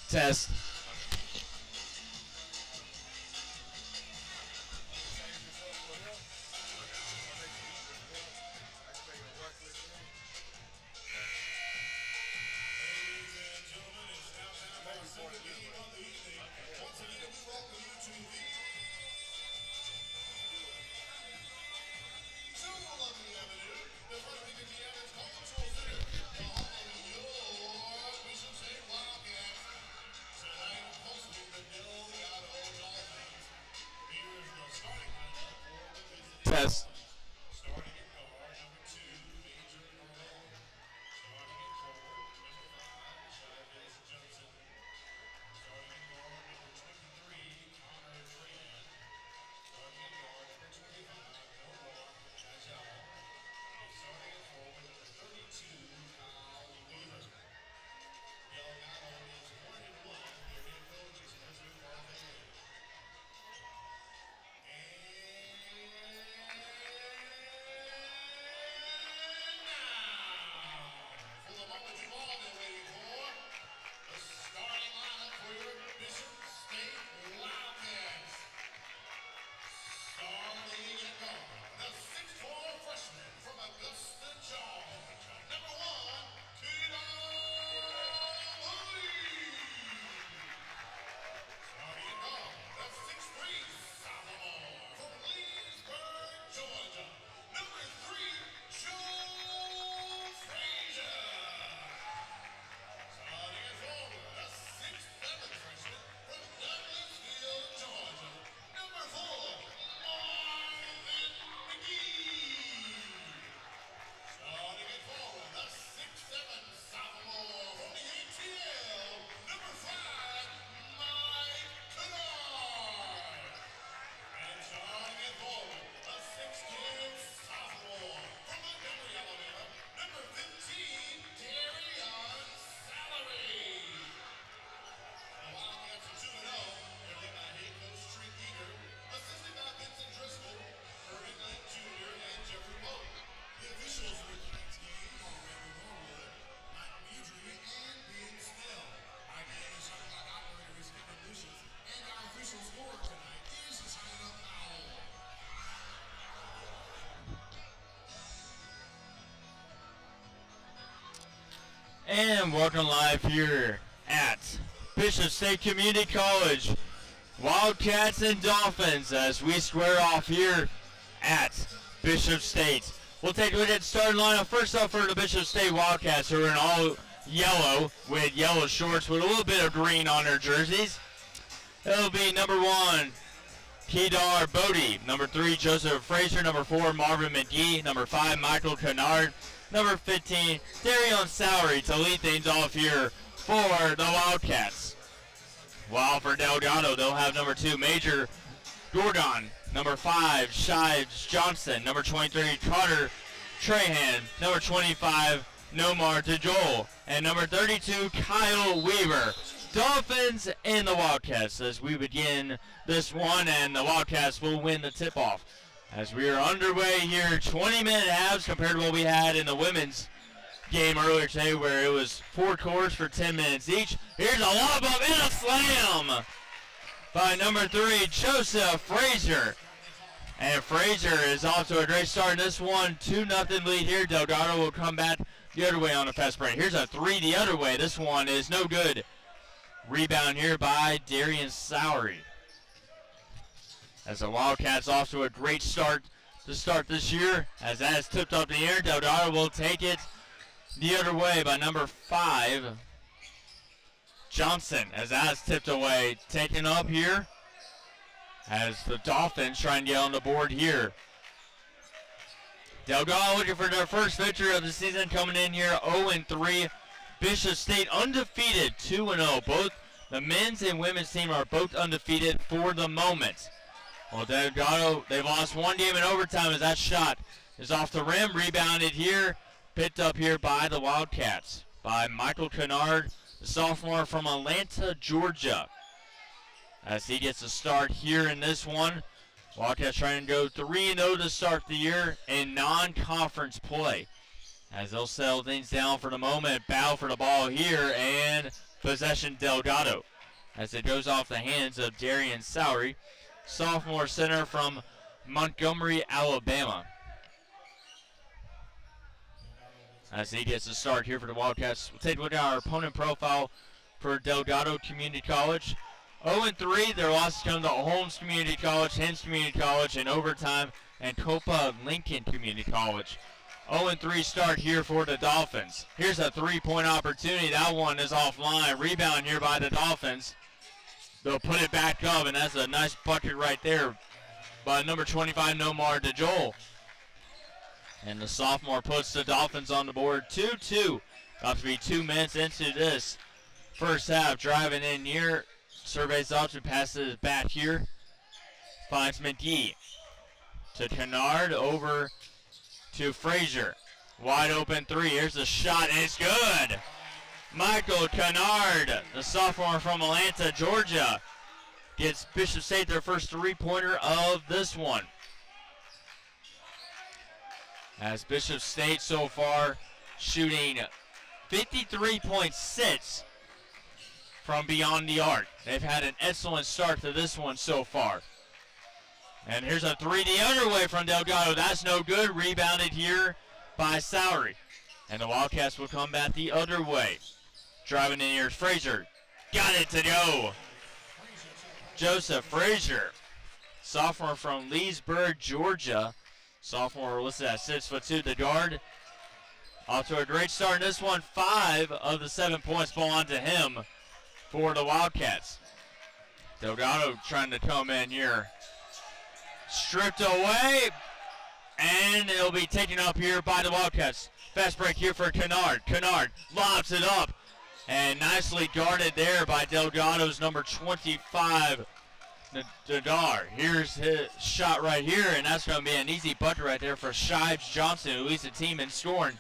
Test. Test. And welcome live here at Bishop State Community College. Wildcats and Dolphins as we square off here at Bishop State. We'll take a look at the starting lineup. First off for the Bishop State Wildcats, who are in all yellow with yellow shorts with a little bit of green on their jerseys. It'll be number 1, Kedar Bodie. Number 3, Joseph Frazier. Number 4, Marvin McGee. Number 5, Michael Kennard. Number 15, Darion Sowery to lead things off here for the Wildcats. While for Delgado, they'll have number 2, Major Gorgon. Number 5, Shives Johnson. Number 23, Carter Trahan. Number 25, Nomar DeJoel. And number 32, Kyle Weaver. Dolphins and the Wildcats as we begin this one, and the Wildcats will win the tip-off. As we are underway here, 20-minute halves compared to what we had in the women's game earlier today where it was 4 quarters for 10 minutes each. Here's a lob up and a slam by number 3, Joseph Frazier. And Frazier is off to a great start in this one. 2-0 lead here. Delgado will come back the other way on a fast break. Here's a 3 the other way. This one is no good. Rebound here by Darion Sowery. As the Wildcats off to a great start to start this year. As that is tipped up in the air, Delgado will take it the other way by number 5, Johnson. As that is tipped away, taken up here. As the Dolphins trying to get on the board here. Delgado looking for their first victory of the season, coming in here 0-3. Bishop State undefeated, 2-0. Both the men's and women's team are both undefeated for the moment. Well, Delgado, they've lost one game in overtime as that shot is off the rim. Rebounded here, picked up here by the Wildcats, by Michael Kennard, the sophomore from Atlanta, Georgia. As he gets a start here in this one. Wildcats trying to go 3-0 to start the year in non-conference play. as they'll settle things down for the moment. Battle for the ball here, and possession Delgado as it goes off the hands of Darian Sowery, sophomore center from Montgomery, Alabama. As he gets a start here for the Wildcats. We'll take a look at our opponent profile for Delgado Community College. 0-3, their losses come to Holmes Community College, Hens Community College, and overtime, and Copa Lincoln Community College. 0-3 start here for the Dolphins. Here's a three-point opportunity. That one is offline. Rebound here by the Dolphins. They'll put it back up, and that's a nice bucket right there by number 25, Nomar DeJoel. And the sophomore puts the Dolphins on the board. 2-2. About to be 2 minutes into this first half. Driving in here. Surveys option, passes back here. Finds McGee. To Kennard, over to Frazier. Wide open three. Here's the shot, and it's good. Michael Kennard, the sophomore from Atlanta, Georgia, gets Bishop State their first three-pointer of this one. As Bishop State so far shooting 53.6 from beyond the arc. They've had an excellent start to this one so far. And here's a 3D underway from Delgado. That's no good. Rebounded here by Sowery. And the Wildcats will come back the other way. Driving in here is Frazier. Got it to go. Joseph Frazier, sophomore from Leesburg, Georgia. Sophomore listed at 6'2", the guard. Off to a great start in this one. 5 of the 7 points belong to him for the Wildcats. Delgado trying to come in here. Stripped away, and it'll be taken up here by the Wildcats. Fast break here for Kennard. Kennard lobs it up, and nicely guarded there by Delgado's number 25, Nadar. Here's his shot right here, and that's going to be an easy bucket right there for Shives Johnson, who leads the team in scoring.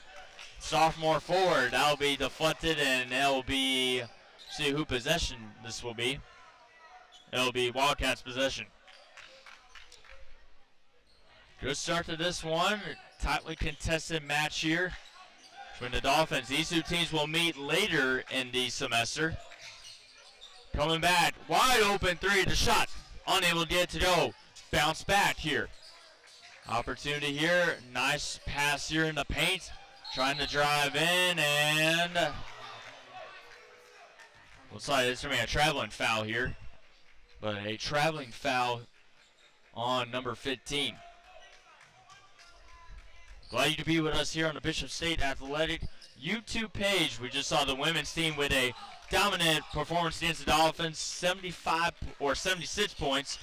Sophomore forward, that'll be deflected, and that'll be, see who possession this will be. It'll be Wildcats possession. Good start to this one. Tightly contested match here between the Dolphins. These two teams will meet later in the semester. Coming back, wide open three, the shot. Unable to get it to go. Bounce back here. Opportunity here. Nice pass here in the paint. Trying to drive in, and looks like it's going to be a traveling foul here. But a traveling foul on number 15. Glad you to be with us here on the Bishop State Athletic YouTube page. We just saw the women's team with a dominant performance against the Dolphins, 75 or 76 points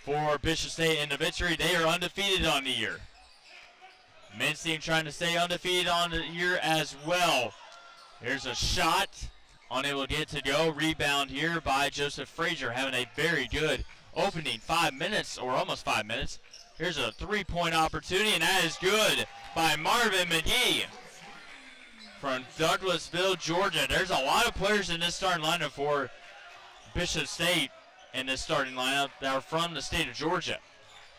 for Bishop State in the victory. They are undefeated on the year. Men's team trying to stay undefeated on the year as well. Here's a shot, unable to get it to go. Rebound here by Joseph Frazier, having a very good opening 5 minutes, or almost 5 minutes. Here's a three-point opportunity, and that is good by Marvin McGee from Douglasville, Georgia. There's a lot of players in this starting lineup for Bishop State in this starting lineup that are from the state of Georgia.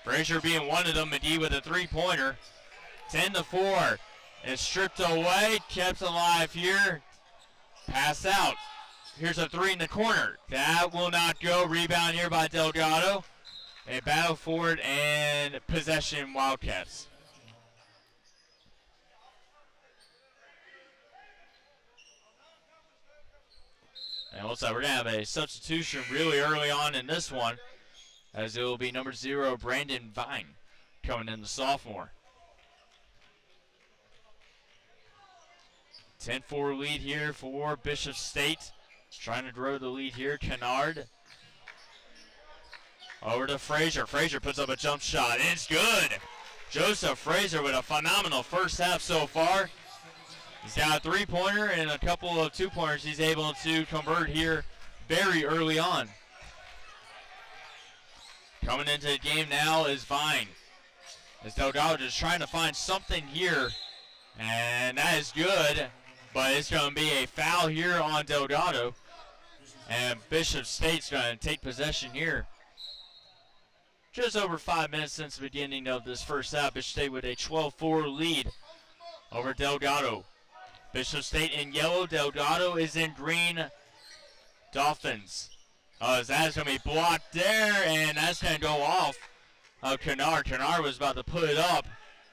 Frazier being one of them. McGee with a three-pointer. 10-4. It's stripped away, kept alive here. Pass out. Here's a three in the corner. That will not go. Rebound here by Delgado. A battle forward and possession Wildcats. And looks like we're going to have a substitution really early on in this one, as it will be number 0, Brandon Vine, coming in, the sophomore. 10-4 lead here for Bishop State. Trying to grow the lead here. Kennard. Over to Frazier. Frazier puts up a jump shot. And it's good. Joseph Frazier with a phenomenal first half so far. He's got a three-pointer and a couple of two-pointers he's able to convert here very early on. Coming into the game now is Vine. As Delgado just trying to find something here. And that is good. But it's going to be a foul here on Delgado. And Bishop State's going to take possession here. Just over 5 minutes since the beginning of this first half. Bishop State with a 12-4 lead over Delgado. Bishop State in yellow, Delgado is in green. Dolphins. That's going to be blocked there, and that's going to go off Kennard. Kennard was about to put it up,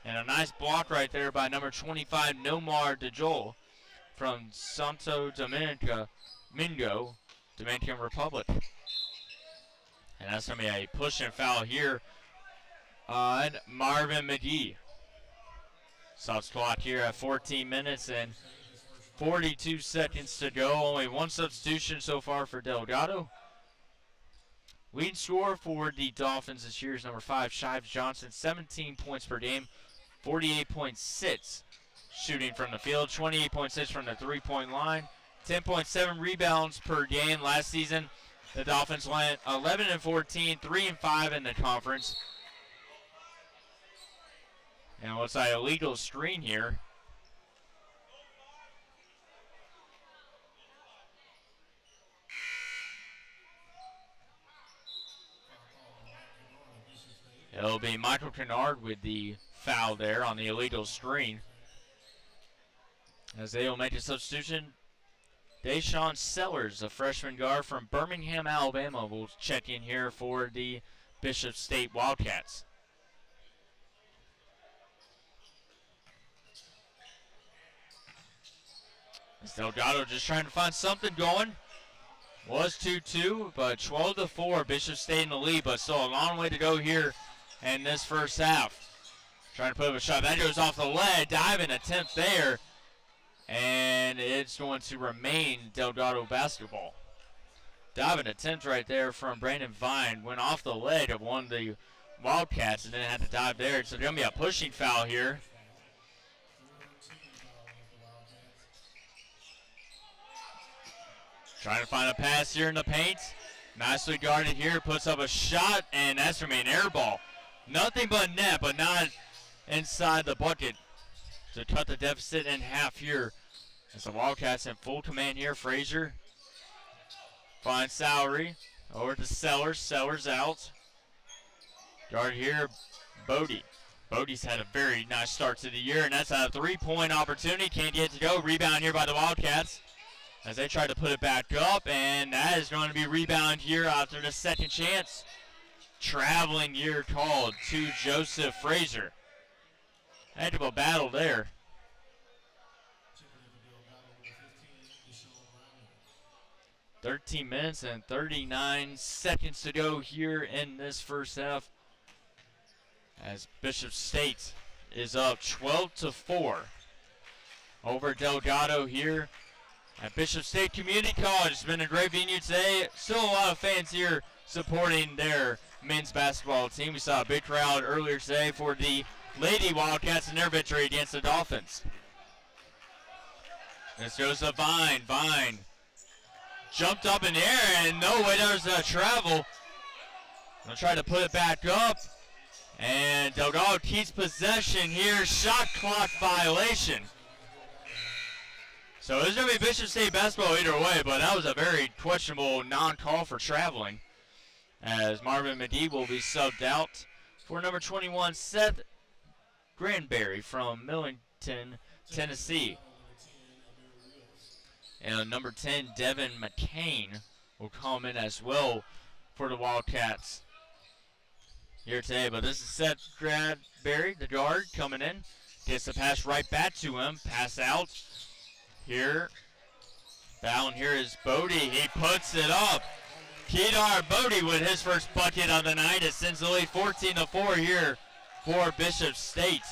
and a nice block right there by number 25, Nomar DeJoel from Santo Domingo, Dominican Republic. And that's going to be a push and foul here on Marvin McGee. Stops clock here at 14 minutes and 42 seconds to go. Only one substitution so far for Delgado. Lead scorer for the Dolphins this year is number 5, Shives Johnson, 17 points per game, 48.6 shooting from the field, 28.6 from the three-point line, 10.7 rebounds per game. Last season, the Dolphins went 11-14, 3-5 in the conference. And what's that illegal screen here? It'll be Michael Kennard with the foul there on the illegal screen. As they will make a substitution, Deshaun Sellers, a freshman guard from Birmingham, Alabama, will check in here for the Bishop State Wildcats. Delgado just trying to find something going. Was 2-2, but 12-4, Bishop State in the lead, but still a long way to go here in this first half. Trying to put up a shot. That goes off the leg. Diving attempt there. And it's going to remain Delgado basketball. Diving attempt right there from Brandon Vine. Went off the leg of one of the Wildcats and then had to dive there. So there's going to be a pushing foul here. Trying to find a pass here in the paint. Nicely guarded here. Puts up a shot, and that's going to be an air ball. Nothing but net, but not inside the bucket to cut the deficit in half here. As the Wildcats in full command here. Frazier finds Salary. Over to Sellers. Sellers out. Guard here, Bodie. Bodie's had a very nice start to the year, and that's a three-point opportunity. Can't get it to go. Rebound here by the Wildcats as they try to put it back up, and that is going to be rebound here after the second chance. Traveling year called to Joseph Frazier. Heck of a battle there. $13 minutes and 39 seconds to go here in this first half, as Bishop State is up 12-4 over Delgado here at Bishop State Community College. It's been a great venue today. Still a lot of fans here supporting their men's basketball team. We saw a big crowd earlier today for the Lady Wildcats in their victory against the Dolphins. This goes to Vine. Vine jumped up in the air, and no way, there's a travel. Gonna try to put it back up, and Delgado keeps possession here. Shot clock violation. So it's going to be Bishop State basketball either way, but that was a very questionable non-call for traveling, as Marvin McGee will be subbed out for number 21, Seth Granberry from Millington, Tennessee. And number 10, Devin McCain, will come in as well for the Wildcats here today. But this is Seth Granberry, the guard, coming in. Gets the pass right back to him. Pass out. Here, down here is Bodie. He puts it up. Kedar Bodie with his first bucket of the night. It sends the lead 14-4 here for Bishop State.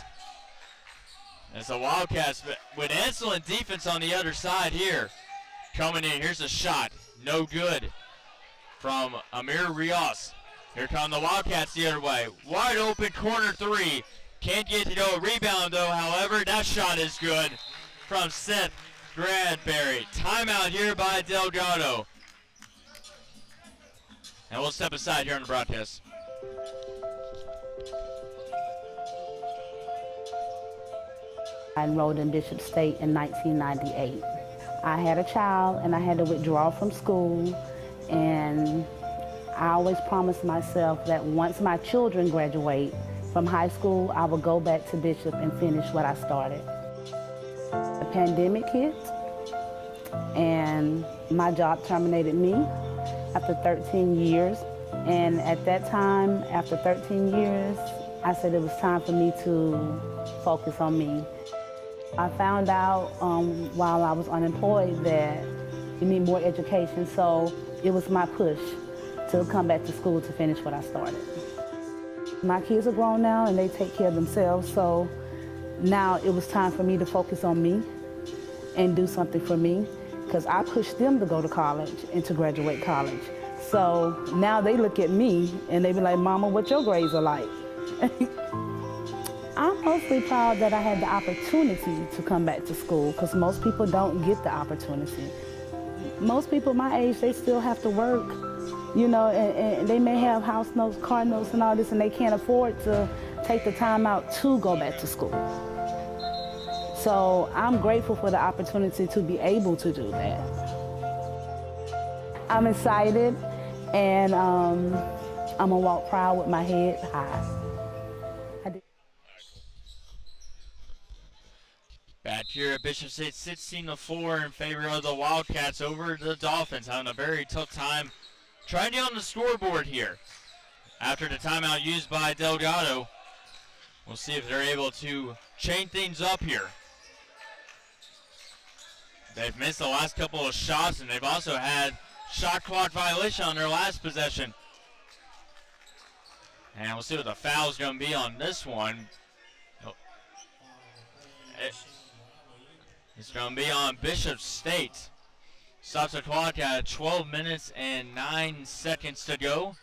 As the Wildcats with excellent defense on the other side here. Coming in, here's a shot. No good from Amir Rios. Here come the Wildcats the other way. Wide open corner three. Can't get to go. Rebound though, however. That shot is good from Seth Granberry. Timeout here by Delgado. And we'll step aside here on the broadcast. I enrolled in Bishop State in 1998. I had a child and I had to withdraw from school, and I always promised myself that once my children graduate from high school, I will go back to Bishop and finish what I started. pandemic hit, and my job terminated me after 13 years. And at that time, after 13 years, I said it was time for me to focus on me. I found out while I was unemployed that you need more education, so it was my push to come back to school to finish what I started. My kids are grown now and they take care of themselves, so now it was time for me to focus on me and do something for me, because I pushed them to go to college and to graduate college. So now they look at me and they be like, Mama, what your grades are like? I'm mostly proud that I had the opportunity to come back to school, because most people don't get the opportunity. Most people my age, they still have to work, you know, and they may have house notes, car notes and all this, and they can't afford to take the time out to go back to school. So I'm grateful for the opportunity to be able to do that. I'm excited, and I'm gonna walk proud with my head high. Back here at Bishop State, 16-4 in favor of the Wildcats over the Dolphins, having a very tough time trying to get on the scoreboard here. After the timeout used by Delgado, we'll see if they're able to chain things up here. They've missed the last couple of shots, and they've also had shot clock violation on their last possession. And we'll see what the foul's going to be on this one. It's going to be on Bishop State. Stops the clock at 12 minutes and 9 seconds to go.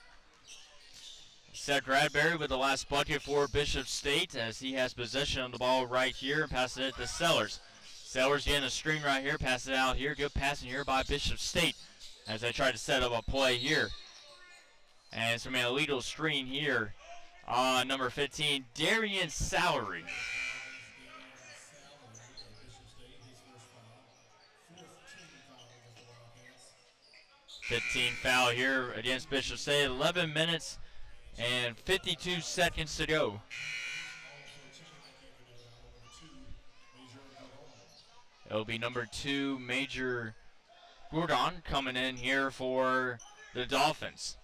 Seth Bradbury with the last bucket for Bishop State, as he has possession of the ball right here and passes it to Sellers. Sellers getting a screen right here, pass it out here. Good passing here by Bishop State as they try to set up a play here. And it's going to be a legal screen here on number 15, Darian Salary. 15 foul here against Bishop State. 11 minutes and 52 seconds to go. It'll be number 2, Major Gordon, coming in here for the Dolphins.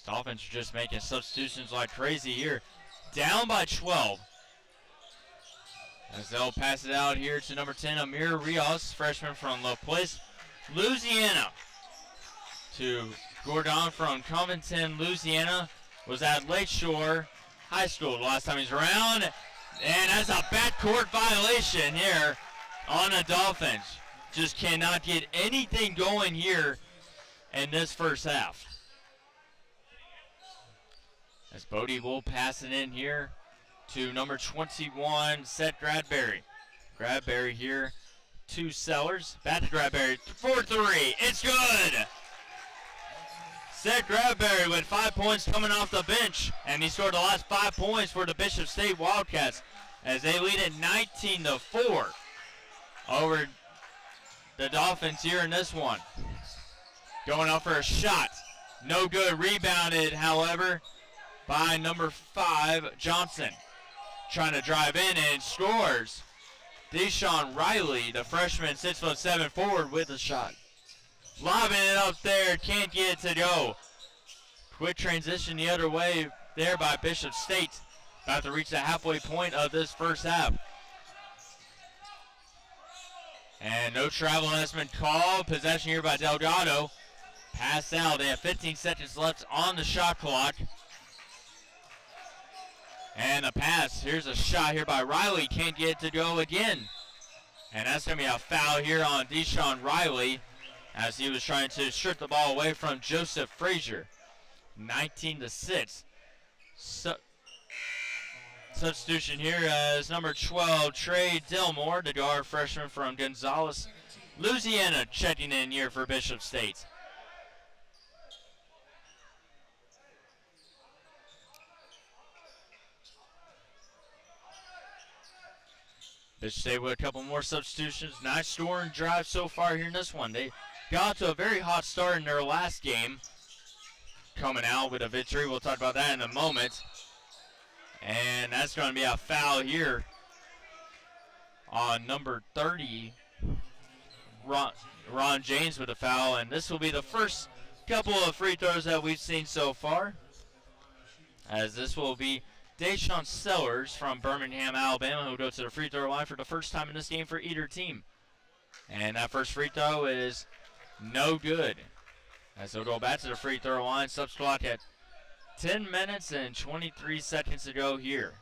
The Dolphins are just making substitutions like crazy here. Down by 12. As they'll pass it out here to number 10, Amir Rios, freshman from La Place, Louisiana. To Gordon from Covington, Louisiana, was at Lakeshore High School the last time he's around. And that's a backcourt violation here on the Dolphins. Just cannot get anything going here in this first half. As Bodie will pass it in here to number 21, Seth Bradbury. Bradbury here to Sellers. Back to Bradbury for 3. It's good! Seth Bradbury with 5 points coming off the bench, and he scored the last 5 points for the Bishop State Wildcats as they lead at 19-4 over the Dolphins here in this one. Going up for a shot. No good. Rebounded, however, by number 5, Johnson. Trying to drive in and scores. Deshaun Riley, the freshman, 6'7" forward with a shot. Lobbing it up there, can't get it to go. Quick transition the other way there by Bishop State. About to reach the halfway point of this first half. And no travel has been called. Possession here by Delgado. Pass out. They have 15 seconds left on the shot clock. And a pass. Here's a shot here by Riley. Can't get it to go again. And that's going to be a foul here on Deshaun Riley, as he was trying to strip the ball away from Joseph Frazier. 19-6. Substitution here as number 12, Trey Delmore, the guard freshman from Gonzales, Louisiana, checking in here for Bishop State. Bishop State with a couple more substitutions. Nice scoring drive so far here in this one. They got to a very hot start in their last game, coming out with a victory. We'll talk about that in a moment. And that's going to be a foul here on number 30, Ron James with a foul, and this will be the first couple of free throws that we've seen so far, as this will be Deshaun Sellers from Birmingham, Alabama, who will go to the free throw line for the first time in this game for either team. And that first free throw is no good, as they'll go back to the free throw line. Subs clock at 10 minutes and 23 seconds to go here.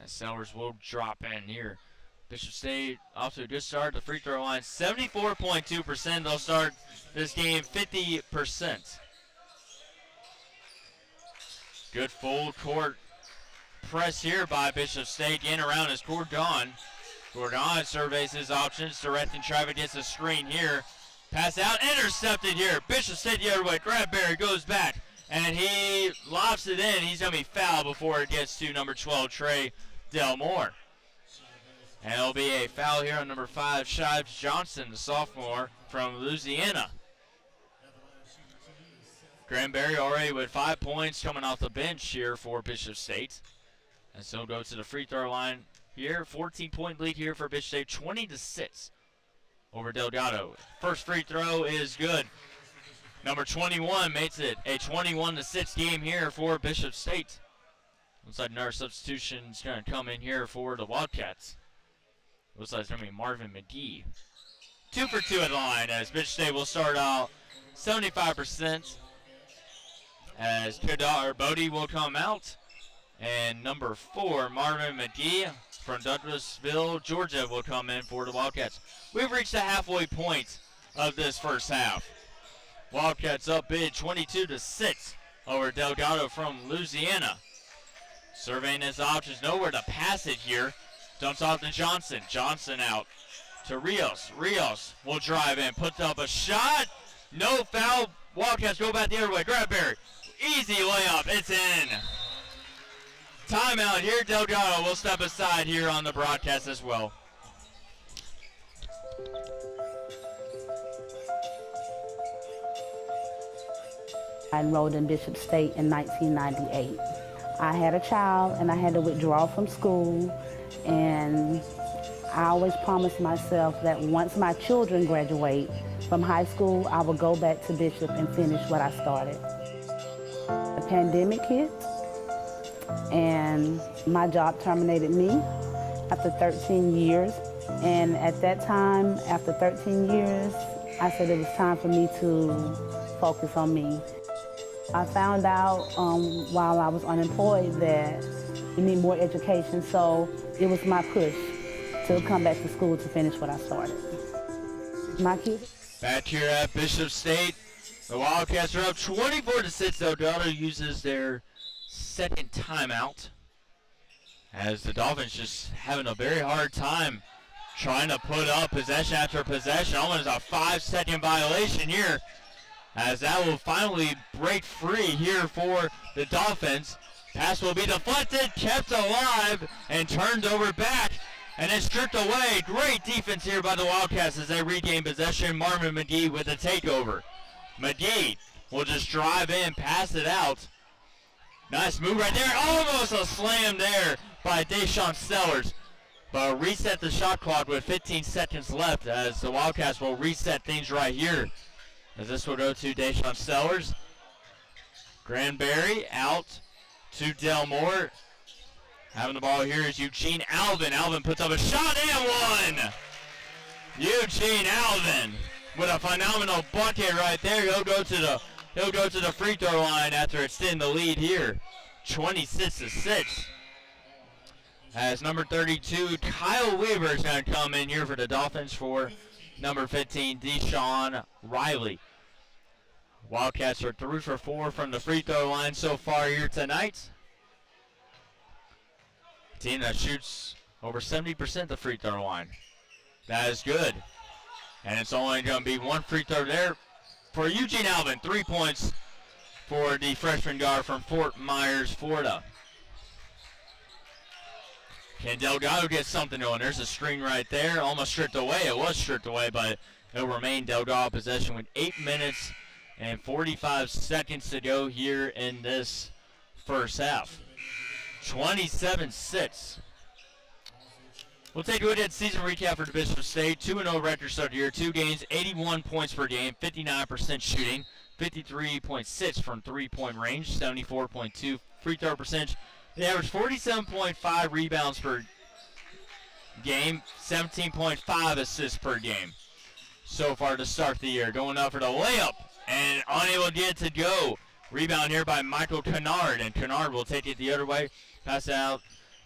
And Sellers will drop in here. Bishop State off to a good start. The free throw line 74.2%. They'll start this game 50%. Good full court press here by Bishop State. Getting around is Gordon. Gordon surveys his options, directing traffic, gets a screen here. Pass out, intercepted here. Bishop State the other way. Bradbury goes back, and he lofts it in. He's going to be fouled before it gets to number 12, Trey Delmore. And it'll be a foul here on number 5, Shives Johnson, the sophomore from Louisiana. Granberry already with 5 points coming off the bench here for Bishop State. And so go to the free throw line here. 14-point lead here for Bishop State, 20-6 over Delgado. First free throw is good. Number 21 makes it a 21-6 game here for Bishop State. Looks like another substitution is going to come in here for the Wildcats. Looks like it's going to be Marvin McGee. 2 for 2 at the line, as Bishop State will start out 75%. As Kadar Bodie will come out. And number 4, Marvin McGee from Douglasville, Georgia, will come in for the Wildcats. We've reached the halfway point of this first half. Wildcats up big 22-6 over Delgado from Louisiana. Surveying his options, nowhere to pass it here. Dumps off to Johnson. Johnson out to Rios. Rios will drive in, puts up a shot. No foul. Wildcats go back the other way. Gradberry. Easy layup. It's in. Timeout here. Delgado will step aside here on the broadcast as well. I enrolled in Bishop State in 1998. I had a child and I had to withdraw from school, and I always promised myself that once my children graduate from high school, I would go back to Bishop and finish what I started. The pandemic hit, and my job terminated me after 13 years. And at that time, after 13 years, I said it was time for me to focus on me. I found out while I was unemployed that you need more education, so it was my push to come back to school to finish what I started. My kids. Back here at Bishop State, the Wildcats are up 24-6. Delgado uses their second timeout, as the Dolphins just having a very hard time trying to put up possession after possession. Almost a 5-second violation here, as that will finally break free here for the Dolphins. Pass will be deflected, kept alive, and turned over back, and then stripped away. Great defense here by the Wildcats as they regain possession. Marvin McGee with the takeover. McGee will just drive in, pass it out. Nice move right there. Almost a slam there by Deshaun Sellers. But reset the shot clock with 15 seconds left, as the Wildcats will reset things right here. As this will go to Deshaun Sellers. Granberry out to Delmore. Having the ball here is Eugene Alvin. Alvin puts up a shot and one. Eugene Alvin with a phenomenal bucket right there. He'll go to the free throw line after extending the lead here. 26-6. As number 32, Kyle Weaver is going to come in here for the Dolphins for number 15, Deshaun Riley. Wildcats are 3 for 4 from the free throw line so far here tonight. Team that shoots over 70% the free throw line. That is good. And it's only going to be one free throw there for Eugene Alvin. 3 points for the freshman guard from Fort Myers, Florida. Can Delgado get something going? There's a screen right there. Almost stripped away. It was stripped away, but it'll remain Delgado possession with 8 minutes and 45 seconds to go here in this first half. 27-6. We'll take a look at season recap for Bishop State. 2-0 record start here. 2 games, 81 points per game, 59% shooting, 53.6 from three-point range, 74.2 free throw percentage. They average 47.5 rebounds per game, 17.5 assists per game so far to start the year. Going up for the layup and unable to get it to go. Rebound here by Michael Kennard, and Kennard will take it the other way. Pass it out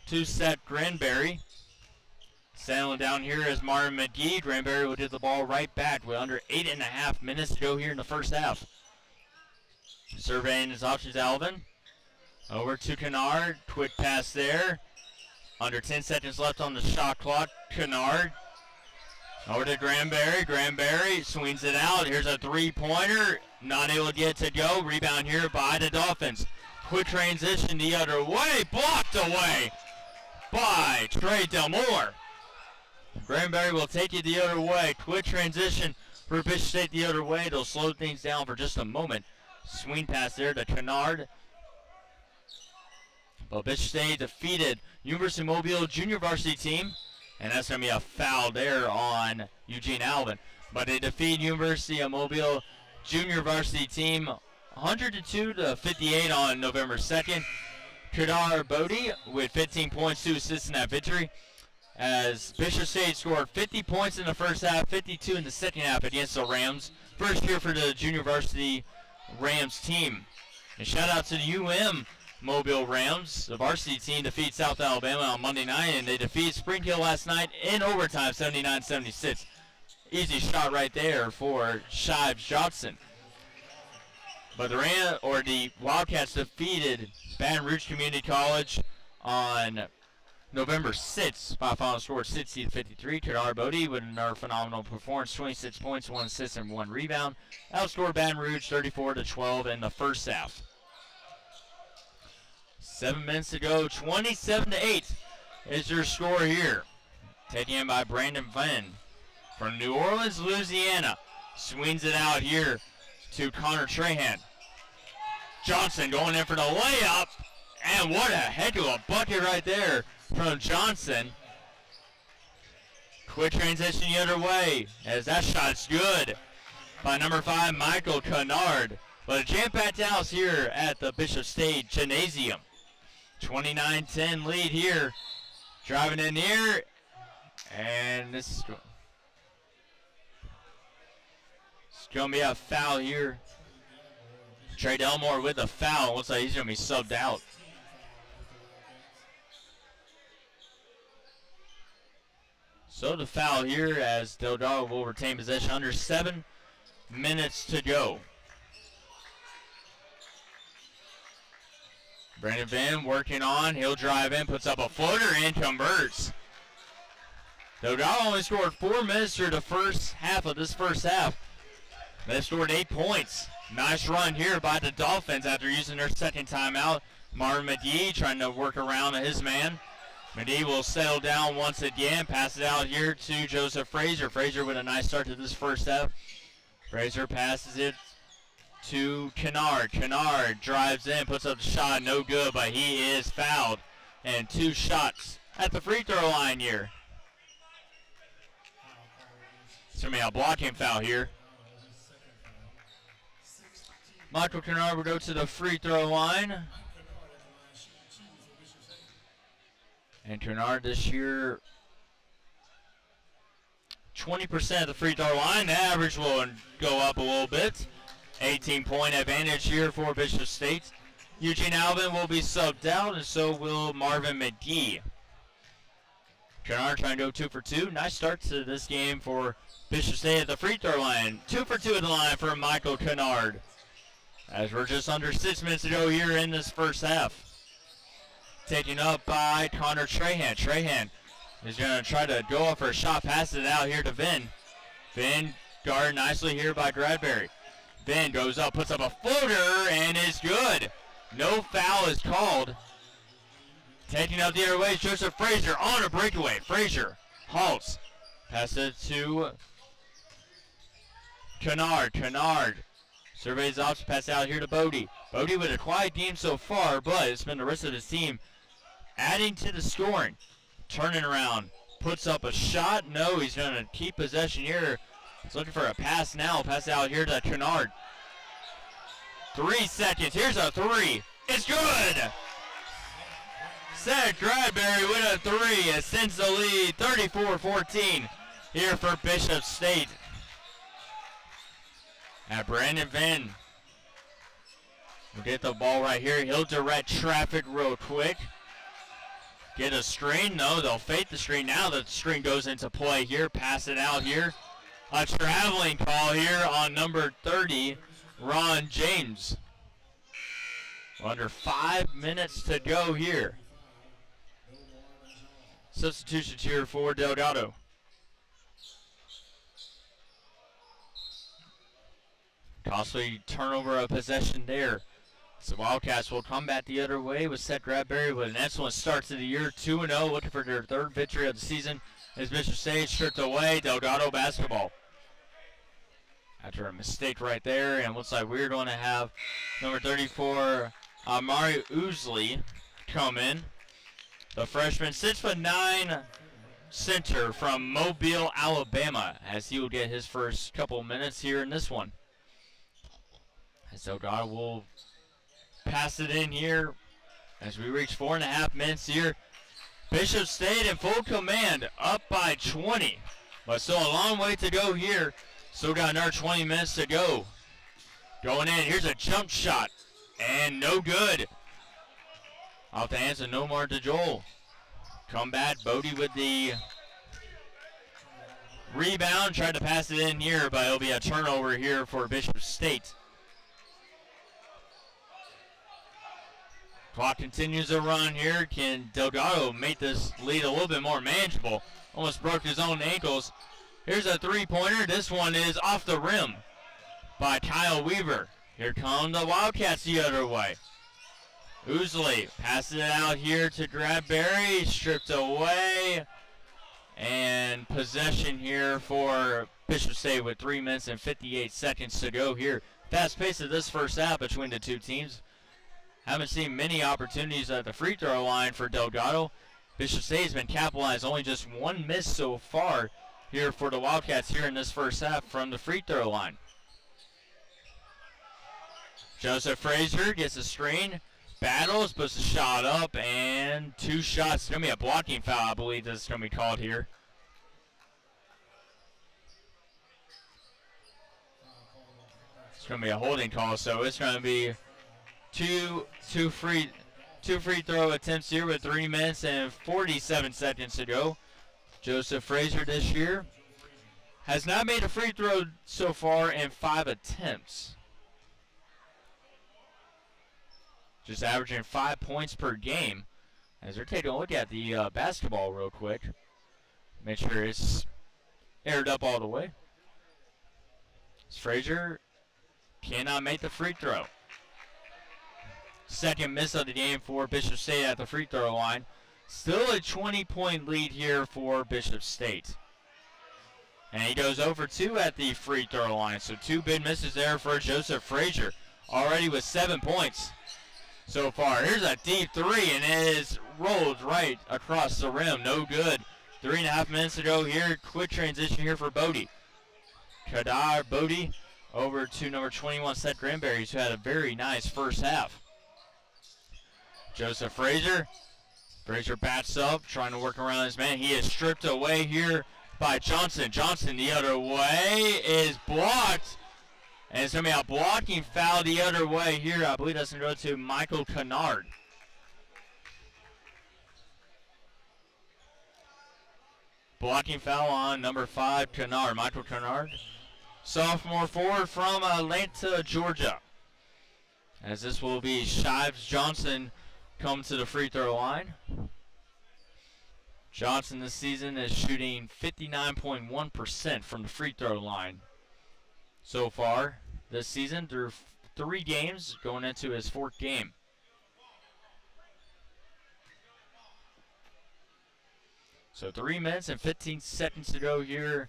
to Seth Granberry. Settling down here is Martin McGee. Granberry will get the ball right back with under 8.5 minutes to go here in the first half. Surveying his options, Alvin. Over to Kennard. Quick pass there. Under 10 seconds left on the shot clock. Kennard. Over to Granberry. Granberry swings it out. Here's a three-pointer. Not able to get to go. Rebound here by the Dolphins. Quick transition the other way. Blocked away by Trey Delmore. Granberry will take it the other way. Quick transition for Bishop State the other way. They'll slow things down for just a moment. Swing pass there to Kennard. But Bishop State defeated University of Mobile junior varsity team. And that's going to be a foul there on Eugene Alvin. But they defeat University of Mobile junior varsity team 102-58 on November 2nd. Kadar Bodie with 15 points, 2 assists in that victory. As Bishop State scored 50 points in the first half, 52 in the second half against the Rams. First year for the junior varsity Rams team. And shout out to the UM Mobile Rams. The varsity team defeats South Alabama on Monday night, and they defeat Spring Hill last night in overtime, 79-76. Easy shot right there for Shives Johnson. But the Wildcats defeated Baton Rouge Community College on November 6th by a final score of 60-53. Kadar Bodie with another phenomenal performance, 26 points, 1 assist, and 1 rebound. Outscored Baton Rouge 34-12 in the first half. 7 minutes to go, 27-8 is your score here. Taken in by Brandon Venn from New Orleans, Louisiana. Swings it out here to Connor Trahan. Johnson going in for the layup. And what a heck of a bucket right there from Johnson. Quick transition the other way as that shot's good by number 5, Michael Kennard. But a jam-packed house here at the Bishop State Gymnasium. 29-10 lead here. Driving in here. And this is going to be a foul here. Trey Delmore with a foul. Looks like he's going to be subbed out. So the foul here as Delgado will retain possession under 7 minutes to go. Brandon Venn working on. He'll drive in, puts up a floater, and converts. Delgado only scored 4 minutes through the first half of this first half. They scored 8 points. Nice run here by the Dolphins after using their second timeout. Martin McGee trying to work around his man. McGee will settle down once again. Pass it out here to Joseph Frazier. Frazier with a nice start to this first half. Frazier passes it to Kennard. Kennard drives in, puts up the shot, no good, but he is fouled. And 2 shots at the free throw line here. It's going to be a blocking foul here. Michael Kennard will go to the free throw line. And Kennard this year, 20% of the free throw line. The average will go up a little bit. 18-point advantage here for Bishop State. Eugene Alvin will be subbed out, and so will Marvin McGee. Kennard trying to go 2 for 2. Nice start to this game for Bishop State at the free throw line. 2 for 2 at the line for Michael Kennard. As we're just under 6 minutes to go here in this first half. Taken up by Connor Trahan. Trahan is going to try to go up for a shot, pass it out here to Venn. Venn guarded nicely here by Gradberry. Venn goes up, puts up a floater, and is good. No foul is called. Taking up the other way, Joseph Frazier on a breakaway. Frazier halts. Pass it to Kennard. Kennard surveys off, pass out here to Bodie. Bodie with a quiet game so far, but it's been the rest of his team adding to the scoring. Turning around. puts up a shot. No, he's going to keep possession here. He's looking for a pass now. Pass out here to Kennard. 3 seconds. Here's a three. It's good. Seth Gradberry with a three. It sends the lead 34-14 here for Bishop State. And Brandon Venn will get the ball right here. He'll direct traffic real quick. Get a screen. No, they'll fake the screen. Now the screen goes into play here. Pass it out here. A traveling call here on number 30, Ron James. Under 5 minutes to go here. Substitutions here for Delgado. Costly turnover of possession there. So Wildcats will come back the other way with Seth Gradberry with an excellent start to the year. 2-0, looking for their third victory of the season. As Bishop State stripped away, Delgado basketball. After a mistake right there, and looks like we're going to have number 34, Amari Ousley, come in. The freshman, 6'9" center from Mobile, Alabama, as he will get his first couple minutes here in this one. As Delgado will pass it in here as we reach 4.5 minutes here. Bishop State in full command, up by 20, but still a long way to go here. Still got another 20 minutes to go. Going in, here's a jump shot, and no good. Off the hands of Nomar DeJoel. Come back, Bodie with the rebound. Tried to pass it in here, but it'll be a turnover here for Bishop State. Clock continues to run here. Can Delgado make this lead a little bit more manageable? Almost broke his own ankles. Here's a three-pointer. This one is off the rim by Kyle Weaver. Here come the Wildcats the other way. Ousley passes it out here to Gradberry. Stripped away. And possession here for Bishop State with 3 minutes and 58 seconds to go here. Fast pace of this first half between the two teams. Haven't seen many opportunities at the free throw line for Delgado. Bishop State has been capitalized, only just one miss so far here for the Wildcats here in this first half from the free throw line. Joseph Frazier gets a screen. Battles, puts the shot up, and 2 shots. It's going to be a blocking foul, I believe this is going to be called here. It's going to be a holding call, so it's going to be two free throw attempts here with 3 minutes and 47 seconds to go. Joseph Frazier this year has not made a free throw so far in 5 attempts. Just averaging 5 points per game. As they're taking a look at the basketball real quick. Make sure it's aired up all the way. Frazier cannot make the free throw. Second miss of the game for Bishop State at the free throw line. Still a 20-point lead here for Bishop State. And he goes over 2 at the free throw line. So 2 big misses there for Joseph Frazier. Already with 7 points so far. Here's a deep three, and it is rolled right across the rim. No good. 3.5 minutes to go here. Quick transition here for Bodie. Kadar Bodie over to number 21, Seth Granberry, who had a very nice first half. Joseph Frazier. Frazier bats up, trying to work around his man. He is stripped away here by Johnson. Johnson the other way is blocked. And it's going to be a blocking foul the other way here. I believe that's going to go to Michael Kennard. Blocking foul on number 5, Kennard. Michael Kennard, sophomore forward from Atlanta, Georgia. As this will be Shives Johnson come to the free throw line. Johnson this season is shooting 59.1% from the free throw line so far this season through 3 games, going into his 4th game. So 3 minutes and 15 seconds to go here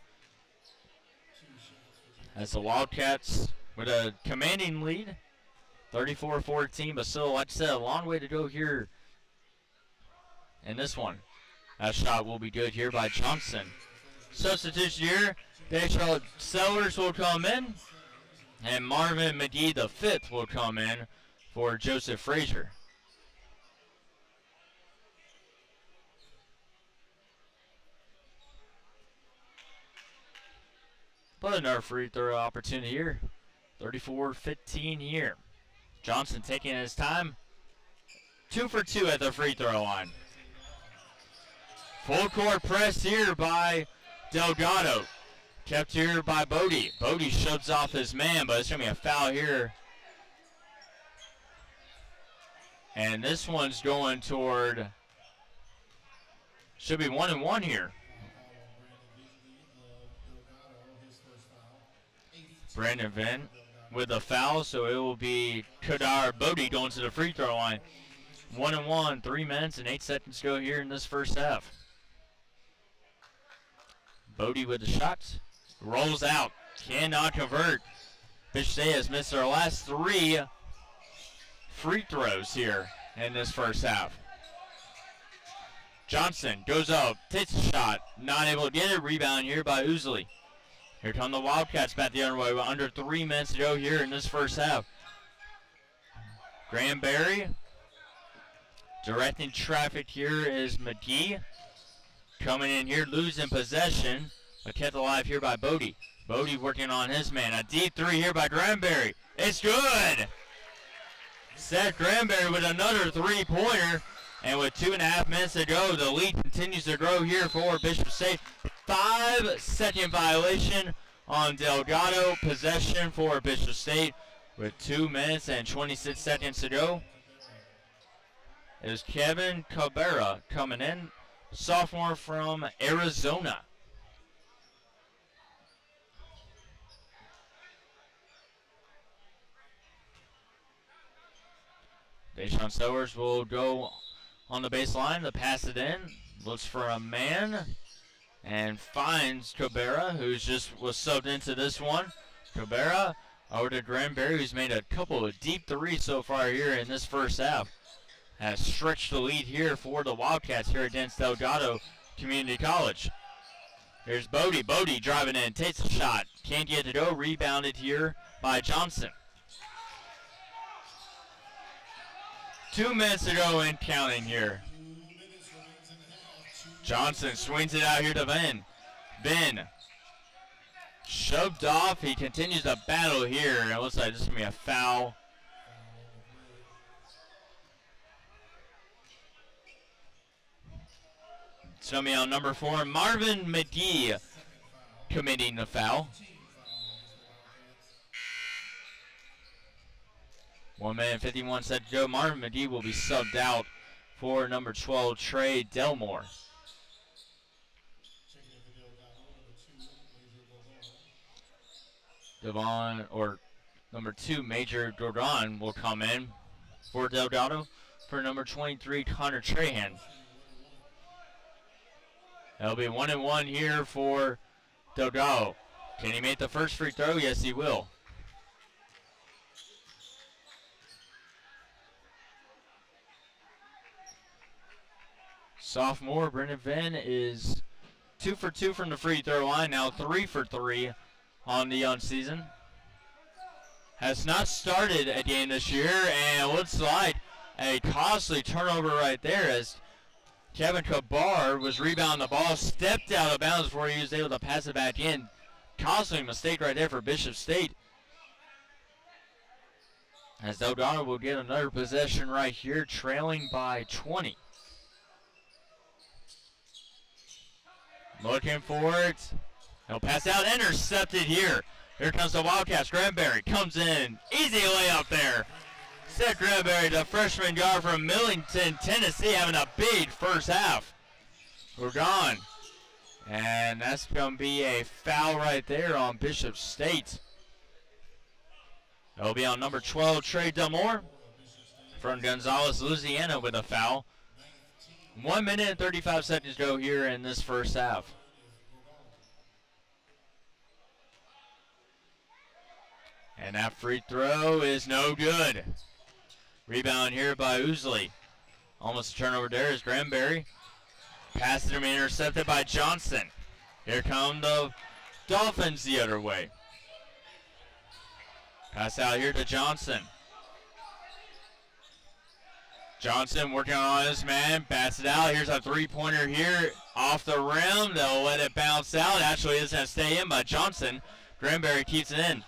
as the Wildcats with a commanding lead, 34-14, but still, like I said, a long way to go here in this one. That shot will be good here by Johnson. Substitution here. Dayshot Sellers will come in. And Marvin McGee, the fifth, will come in for Joseph Frazier. But another free throw opportunity here. 34-15 here. Johnson taking his time. 2 for 2 at the free throw line. Full court press here by Delgado. Kept here by Bodie. Bodie shoves off his man, but it's going to be a foul here. And this one's going toward, should be 1-1 here. Brandon Venn with a foul, so it will be Kadar Bodie going to the free throw line. 1-1, 3 minutes and 8 seconds to go here in this first half. Bodie with the shot. Rolls out. Cannot convert. Bishop State has missed their last 3 free throws here in this first half. Johnson goes up. Takes a shot. Not able to get it. Rebound here by Ousley. Here come the Wildcats back the other way with under 3 minutes to go here in this first half. Granberry. Directing traffic here is McGee. Coming in here, losing possession, but kept alive here by Bodie. Bodie working on his man. A deep 3 here by Granberry. It's good! Seth Granberry with another 3-pointer. And with 2.5 minutes to go, the lead continues to grow here for Bishop State. 5-second violation on Delgado. Possession for Bishop State with 2 minutes and 26 seconds to go. Is Kevin Cabrera coming in. Sophomore from Arizona. Deshaun Sowers will go on the baseline to pass it in. Looks for a man and finds Cabrera, who's just was subbed into this one. Cabrera over to Granberry, who's made a couple of deep 3s so far here in this first half. Has stretched the lead here for the Wildcats here against Delgado Community College. Here's Bodie. Bodie driving in, takes a shot. Can't get it to go. Rebounded here by Johnson. 2 minutes to go and counting here. Johnson swings it out here to Venn. Venn shoved off. He continues to battle here. It looks like this is going to be a foul. It's going to be on number 4, Marvin McGee committing the foul. 1 minute and 51 seconds to go. Marvin McGee will be subbed out for number 12, Trey Delmore. Devon, or number 2, Major Gordon will come in for Delgado for number 23, Connor Trahan. It'll be 1-1 here for Delgado. Can he make the first free throw? Yes, he will. Sophomore Brendan Venn is 2 for 2 from the free throw line. Now 3 for 3 on the young season. Has not started a game this year, and it looks like a costly turnover right there as Kevin Kabar was rebounding the ball, stepped out of bounds before he was able to pass it back in. Costly mistake right there for Bishop State. As Delgado will get another possession right here, trailing by 20. Looking for it. He'll pass out, intercepted here. Here comes the Wildcats. Granberry comes in. Easy layup there. Seth Granberry, the freshman guard from Millington, Tennessee, having a big first half. We're gone. And that's going to be a foul right there on Bishop State. It'll be on number 12, Trey Delmore from Gonzales, Louisiana, with a foul. 1 minute and 35 seconds to go here in this first half. And that free throw is no good. Rebound here by Ousley. Almost a turnover there is Granberry. Pass to him, intercepted by Johnson. Here come the Dolphins the other way. Pass out here to Johnson. Johnson working on his man, bats it out. Here's a three-pointer here off the rim. They'll let it bounce out. Actually, it's going to stay in by Johnson. Granberry keeps it in.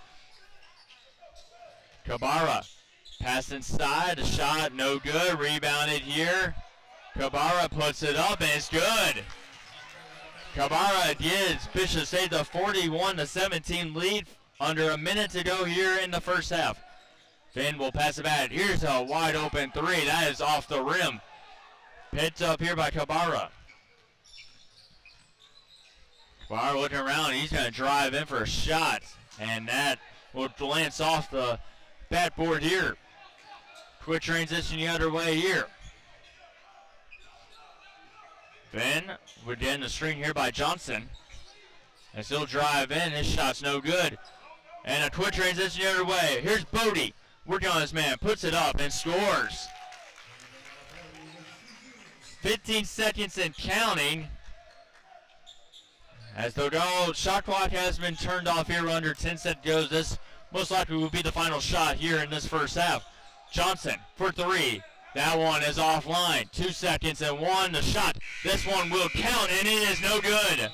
Kabara, pass inside, a shot, no good. Rebounded here. Kabara puts it up, and it's good. Kabara gives Bishop State the 41-17 lead under a minute to go here in the first half. Finn will pass it back. Here's a wide open three. That is off the rim. Picked up here by Kabara. Kabara looking around. He's going to drive in for a shot. And that will glance off the backboard here. Quick transition the other way here. Finn would get in the string here by Johnson. And still drive in. His shot's no good. And a quick transition the other way. Here's Bodie. Working on his man, puts it up and scores. 15 seconds and counting. As the shot clock has been turned off here under 10 seconds goes. This most likely will be the final shot here in this first half. Johnson for three. That one is offline. 2 seconds and one. The shot. This one will count, and it is no good.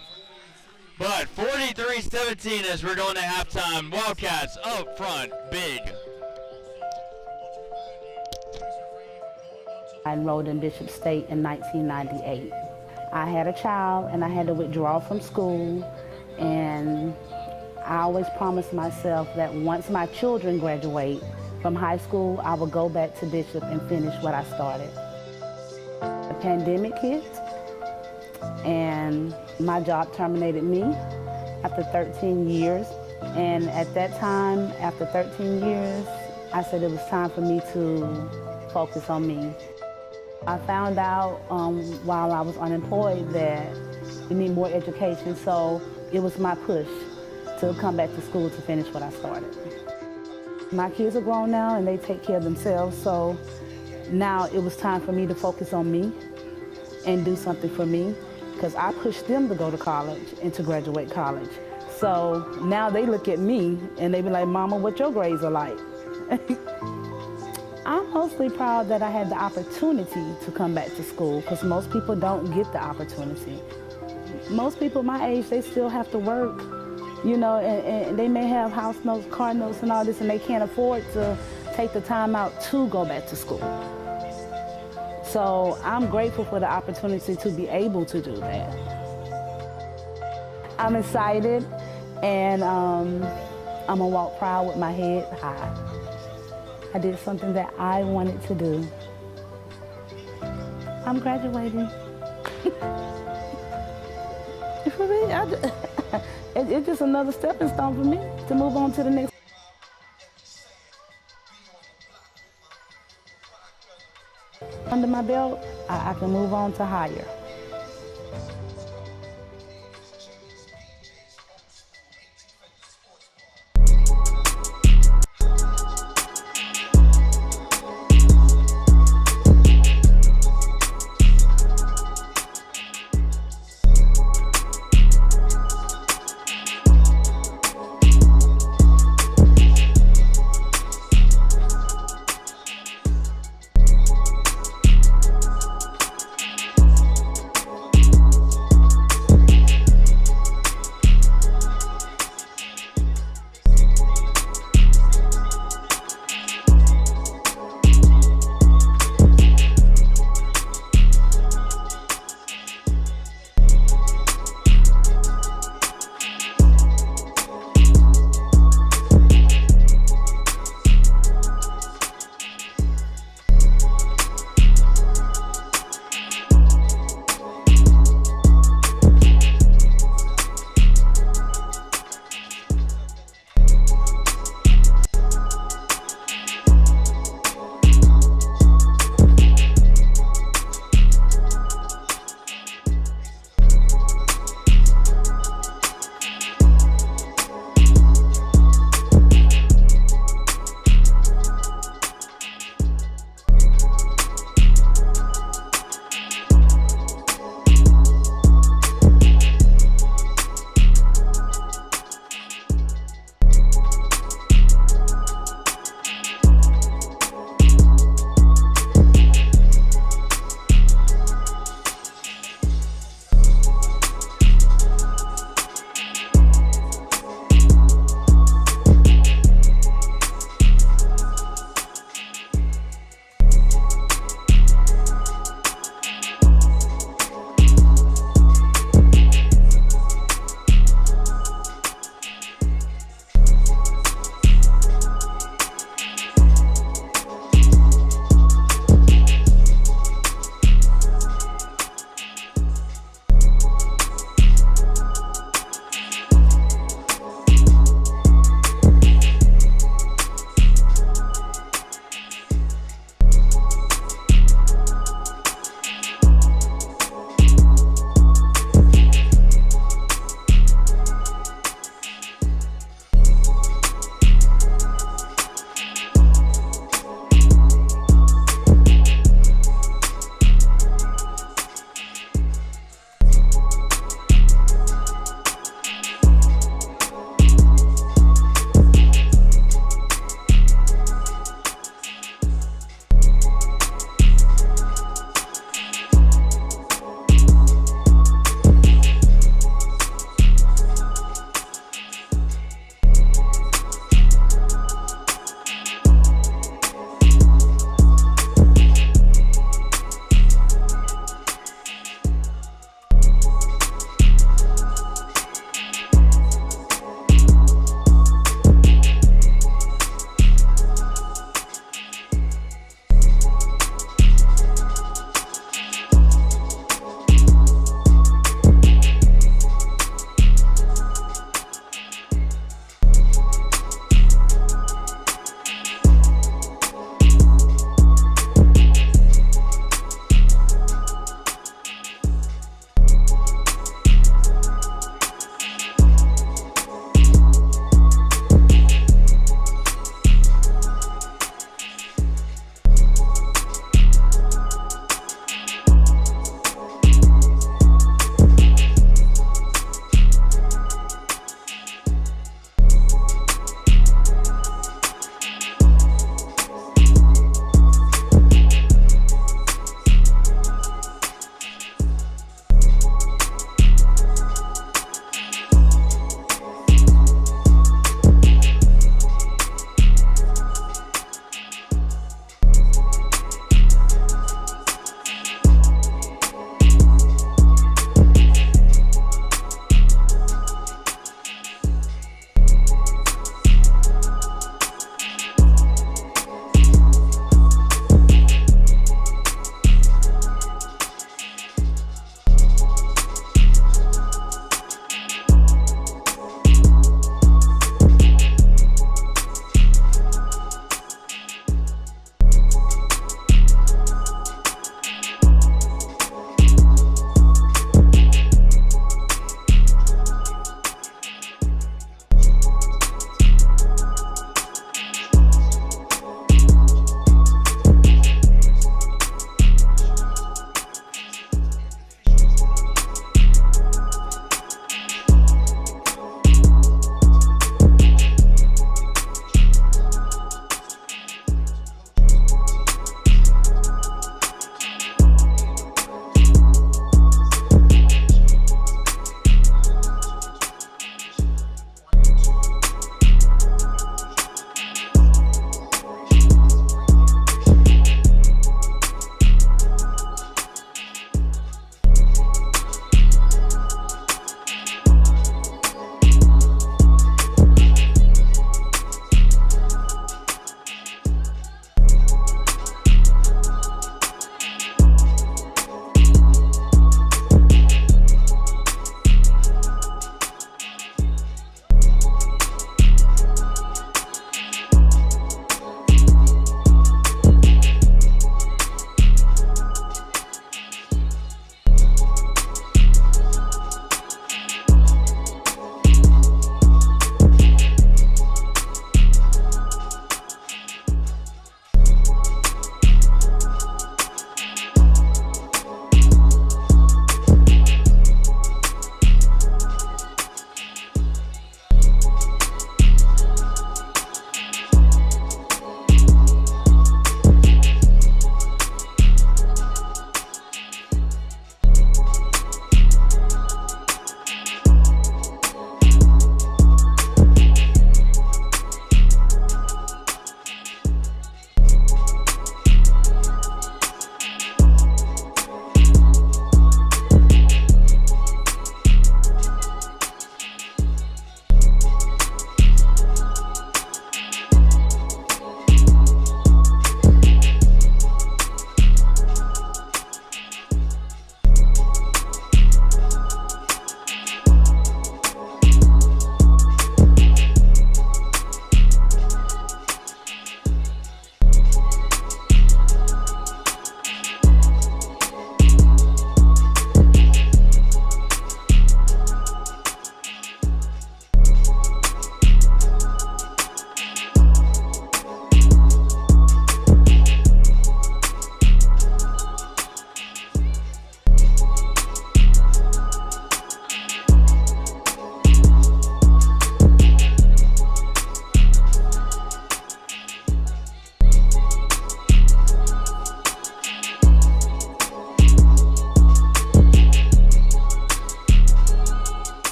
But 43-17 as we're going to halftime. Wildcats up front, big. I enrolled in Bishop State in 1998. I had a child and I had to withdraw from school, and I always promised myself that once my children graduate from high school, I would go back to Bishop and finish what I started. The pandemic hit and my job terminated me after 13 years. And at that time, after 13 years, I said it was time for me to focus on me. I found out while I was unemployed that we need more education, so it was my push to come back to school to finish what I started. My kids are grown now and they take care of themselves, so now it was time for me to focus on me and do something for me, because I pushed them to go to college and to graduate college. So now they look at me and they be like, Mama, what your grades are like? I'm mostly proud that I had the opportunity to come back to school, because most people don't get the opportunity. Most people my age, they still have to work, you know, and they may have house notes, car notes and all this, and they can't afford to take the time out to go back to school. So I'm grateful for the opportunity to be able to do that. I'm excited, and I'm gonna walk proud with my head high. I did something that I wanted to do. I'm graduating. For me, it's just another stepping stone for me to move on to the next. Under my belt, I can move on to higher.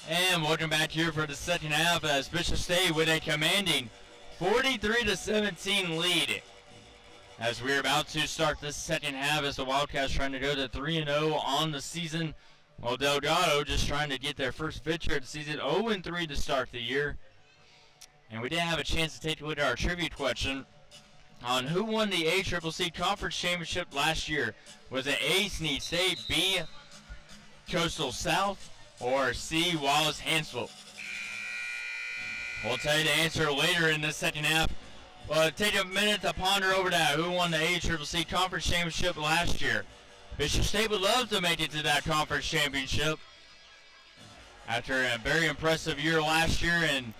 And welcome back here for the second half as Bishop State with a commanding 43-17 lead. As we're about to start this second half as the Wildcats trying to go to 3-0 on the season. While Delgado just trying to get their first victory of the season, 0-3 to start the year. And we did have a chance to take a look at our tribute question on who won the ACCC Conference Championship last year. Was it A, Snead State, B, Coastal South, or C, Wallace Hansville? We'll tell you the answer later in the second half. But take a minute to ponder over that. Who won the ACCC Conference Championship last year? Bishop State would love to make it to that conference championship after a very impressive year last year, and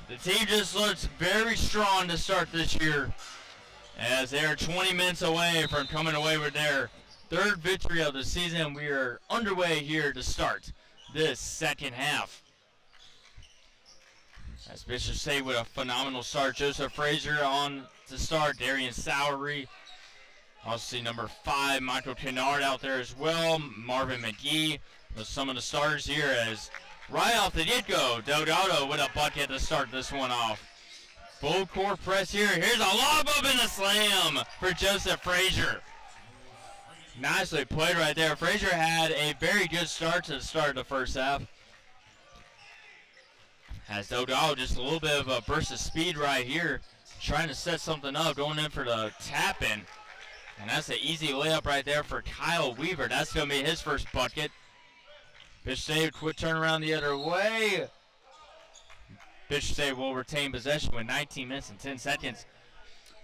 the team just looks very strong to start this year as they are 20 minutes away from coming away with their third victory of the season. We are underway here to start this second half. As Bishop State with a phenomenal start. Joseph Frazier on to start. Darian Sowery. Also see number 5, Michael Kennard out there as well. Marvin McGee with some of the starters here as right off the get-go, Delgado with a bucket to start this one off. Full court press here. Here's a lob up in the slam for Joseph Frazier. Nicely played right there. Frazier had a very good start to the start of the first half. As Delgado just a little bit of a burst of speed right here, trying to set something up, going in for the tap-in. And that's an easy layup right there for Kyle Weaver. That's going to be his first bucket. Bishop State quick turn around the other way. Bishop State will retain possession with 19 minutes and 10 seconds.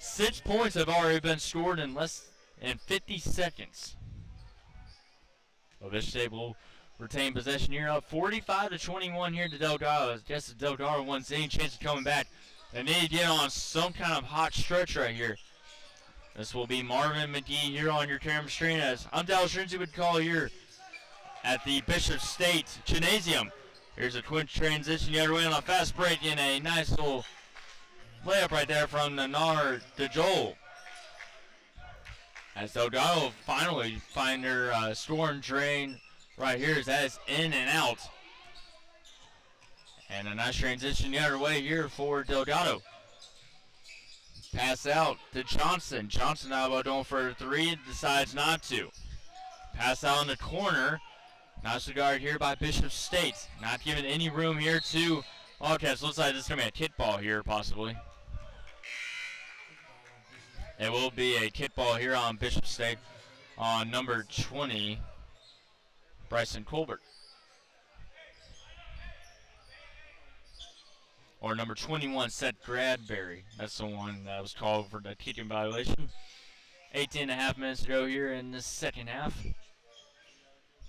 6 points have already been scored in less than 50 seconds. So Bishop State will retain possession here, up 45-21 here to Delgado. Just as Delgado wants any chance of coming back, they need to get on some kind of hot stretch right here. This will be Marvin McGee here on your camera screen, as I'm Dallas Lindsay would call here at the Bishop State Gymnasium. Here's a quick transition the other way on a fast break, and a nice little layup right there from Nanar DeJoel. As Delgado finally find their scoring drain right here, as that is in and out. And a nice transition the other way here for Delgado. Pass out to Johnson. Johnson now about going for a 3, decides not to. Pass out in the corner. Nice guard here by Bishop State. Not giving any room here to Wildcats. Looks like this is going to be a kickball here, possibly. It will be a kickball here on Bishop State on number 20, Bryson Colbert. Or number 21, Seth Bradbury. That's the one that was called for the kicking violation. 18.5 minutes to go here in the second half.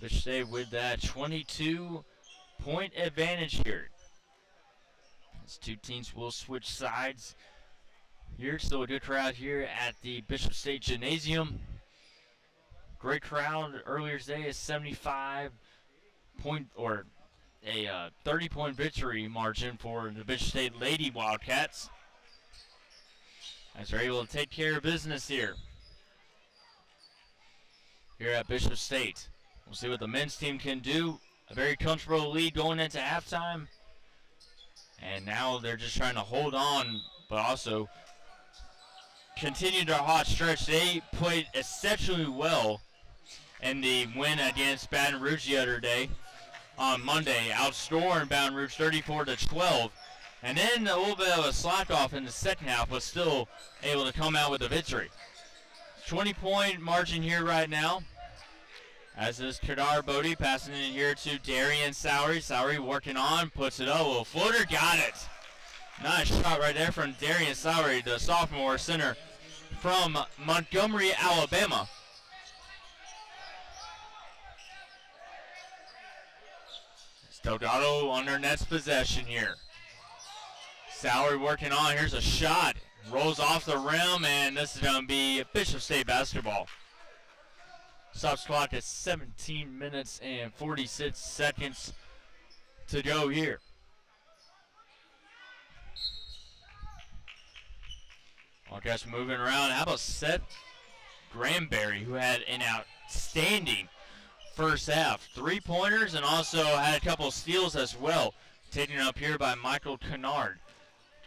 Bishop State with that 22-point advantage here. These two teams will switch sides here. Still a good crowd here at the Bishop State Gymnasium. Great crowd earlier today, a 30-point victory margin for the Bishop State Lady Wildcats, as they're able to take care of business here at Bishop State. We'll see what the men's team can do. A very comfortable lead going into halftime, and now they're just trying to hold on, but also continue their hot stretch. They played exceptionally well in the win against Baton Rouge the other day. On Monday, outscoring Baton Rouge 34-12, and then a little bit of a slack off in the second half, but still able to come out with a victory. 20-point margin here right now, as is Kadar Bodie passing in here to Darian Sowery. Sowery working on, puts it up, little floater, got it. Nice shot right there from Darian Sowery, the sophomore center from Montgomery, Alabama. Delgado on their next possession here. Sowery working on. Here's a shot. Rolls off the rim, and this is going to be Bishop State basketball. Stops clock at 17 minutes and 46 seconds to go here. Wildcats moving around. How about Seth Granberry, who had an outstanding first half. 3-pointers and also had a couple steals as well. Taken up here by Michael Kennard.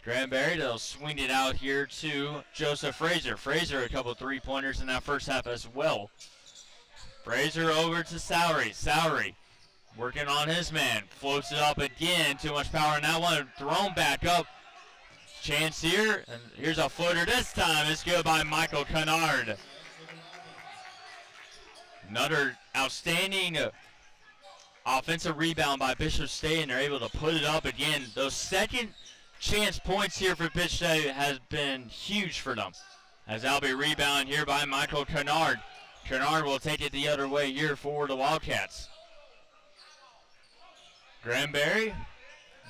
Granbury, they'll swing it out here to Joseph Fraser. Fraser, a couple 3-pointers in that first half as well. Fraser over to Sowery. Sowery working on his man. Floats it up again. Too much power in that one. Thrown back up. Chance here. And here's a floater this time. It's good by Michael Kennard. Another outstanding offensive rebound by Bishop State, and they're able to put it up again. Those second chance points here for Bishop State has been huge for them. As that'll be rebound here by Michael Kennard. Kennard will take it the other way here for the Wildcats. Granbury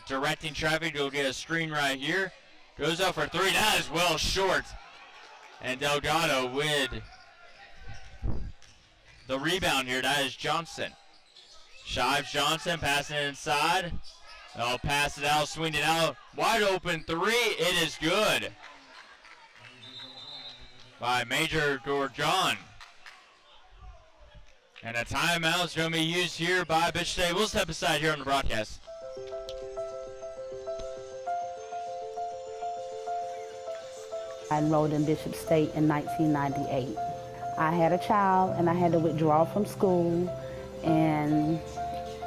directing traffic. Go get a screen right here. Goes up for three. That is well short. And Delgado with the rebound here. That is Johnson. Shives Johnson passing it inside. They'll pass it out, swing it out. Wide open three. It is good by Major Gordon. And a timeout is going to be used here by Bishop State. We'll step aside here on the broadcast. I enrolled in Bishop State in 1998. I had a child and I had to withdraw from school, and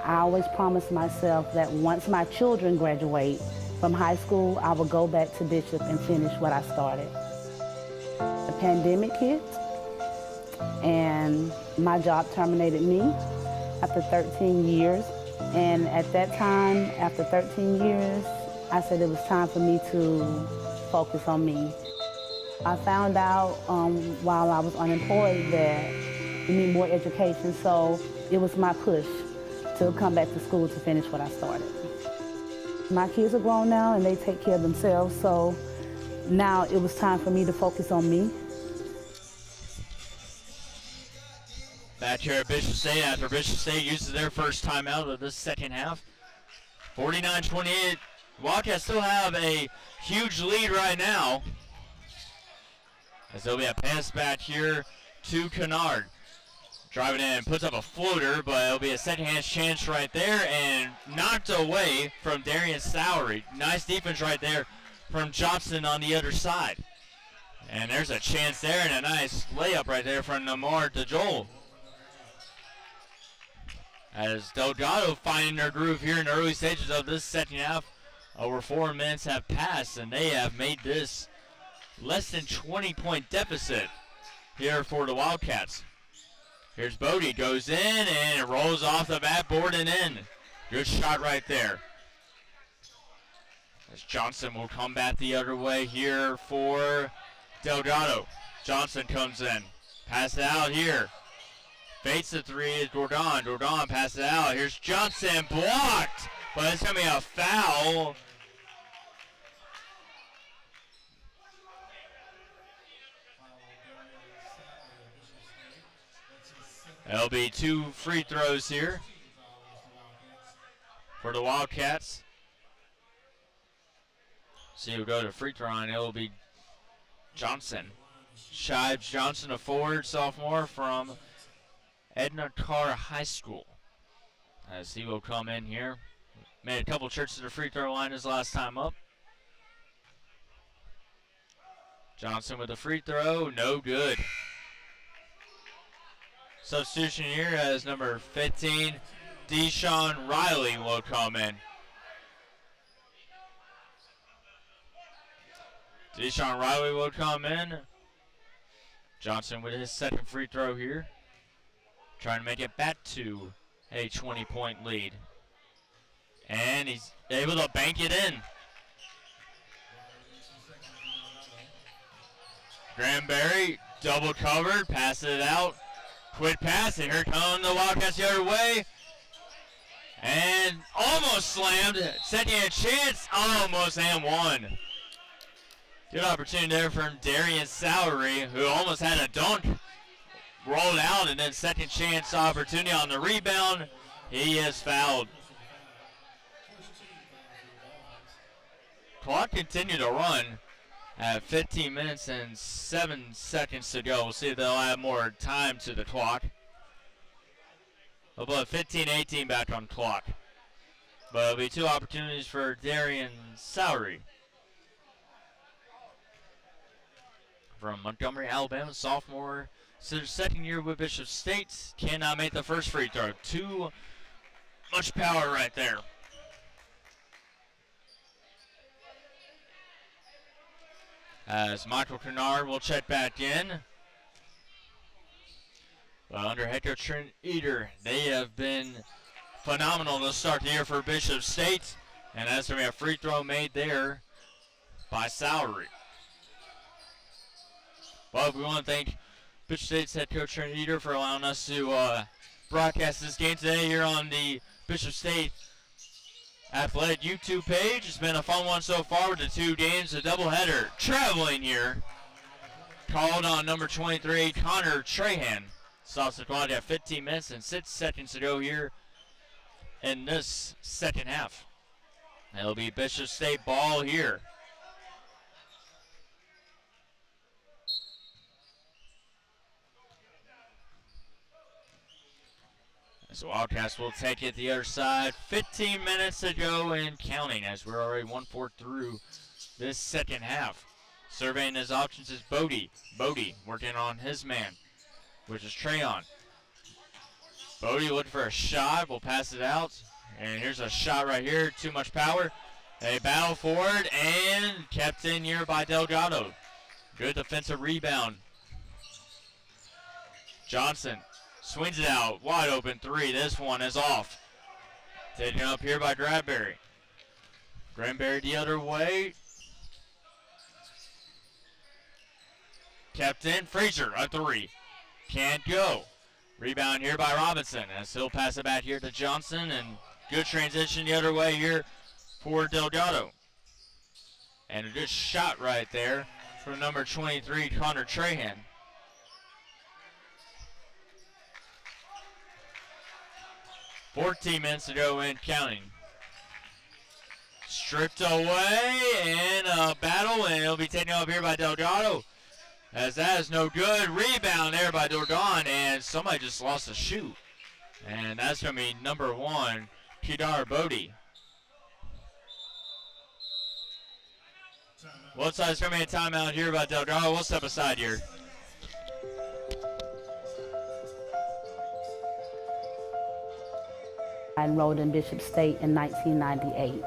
I always promised myself that once my children graduate from high school, I would go back to Bishop and finish what I started. The pandemic hit, and my job terminated me after 13 years. And at that time, after 13 years, I said it was time for me to focus on me. I found out while I was unemployed that we need more education, so it was my push to come back to school to finish what I started. My kids are grown now and they take care of themselves, so now it was time for me to focus on me. Back here at Bishop State after Bishop State uses their first timeout of this second half. 49-28. Wildcats still have a huge lead right now, as there'll be a pass back here to Kennard. Driving in, puts up a floater, but it'll be a second-hand chance right there, and knocked away from Darian Sowery. Nice defense right there from Johnson on the other side. And there's a chance there, and a nice layup right there from Namar DeJoel. As Delgado finding their groove here in the early stages of this second half. Over 4 minutes have passed, and they have made this less than 20-point deficit here for the Wildcats. Here's Bodie, goes in, and it rolls off the backboard and in. Good shot right there. As Johnson will come back the other way here for Delgado. Johnson comes in, pass it out here. Bates the three is Gordon. Gordon passes it out. Here's Johnson, blocked, but it's going to be a foul. There'll be 2 free throws here for the Wildcats. So you'll go to free throw line. It'll be Johnson. Shives Johnson, a forward sophomore from Edna Carr High School, as he will come in here. Made a couple trips to the free throw line his last time up. Johnson with a free throw, no good. Substitution here as number 15, Deshaun Riley, will come in. Deshaun Riley will come in. Johnson with his second free throw here, trying to make it back to a 20-point lead. And he's able to bank it in. Granbury double covered, passes it out. Quick pass, and here come the Wildcats the other way. And almost slammed. Second chance, almost and one. Good opportunity there from Darian Sowery, who almost had a dunk rolled out, and then second chance opportunity on the rebound. He is fouled. Clock continued to run at 15 minutes and 7 seconds to go. We'll see if they'll add more time to the clock. We'll put 15-18 back on clock. But it'll be 2 opportunities for Darian Sowery from Montgomery, Alabama, sophomore. So second year with Bishop State, cannot make the first free throw. Too much power right there. As Michael Kennard will check back in. Well, under head coach Trent Eater, they have been phenomenal to start the year for Bishop State. And that's going to be a free throw made there by Sowery. Well, we want to thank Bishop State's head coach Trent Eater for allowing us to broadcast this game today here on the Bishop State Athletic YouTube page. It's been a fun one so far with the 2 games, a doubleheader traveling here. Called on number 23, Connor Trahan. Stops the clock at 15 minutes and 6 seconds to go here in this second half. It'll be Bishop State ball here. So Wildcats will take it the other side. 15 minutes to go and counting as we're already 1-4 through this second half. Surveying his options is Bodie. Bodie working on his man, which is Trayon. Bodie looking for a shot. We'll pass it out. And here's a shot right here. Too much power. They battle forward and kept in here by Delgado. Good defensive rebound. Johnson swings it out. Wide open 3. This one is off. Taken up here by Granberry. Granberry the other way. Kept in. Frazier a 3. Can't go. Rebound here by Robinson as he'll pass it back here to Johnson, and good transition the other way here for Delgado. And a good shot right there from number 23, Connor Trahan. $14 minutes to go and counting. Stripped away and a battle, and it'll be taken up here by Delgado. As that is no good. Rebound there by Dorgon, and somebody just lost a shoe. And that's going to be number 1, Kedar Bodie. Looks like it's going to be a timeout here by Delgado. We'll step aside here. I enrolled in Bishop State in 1998.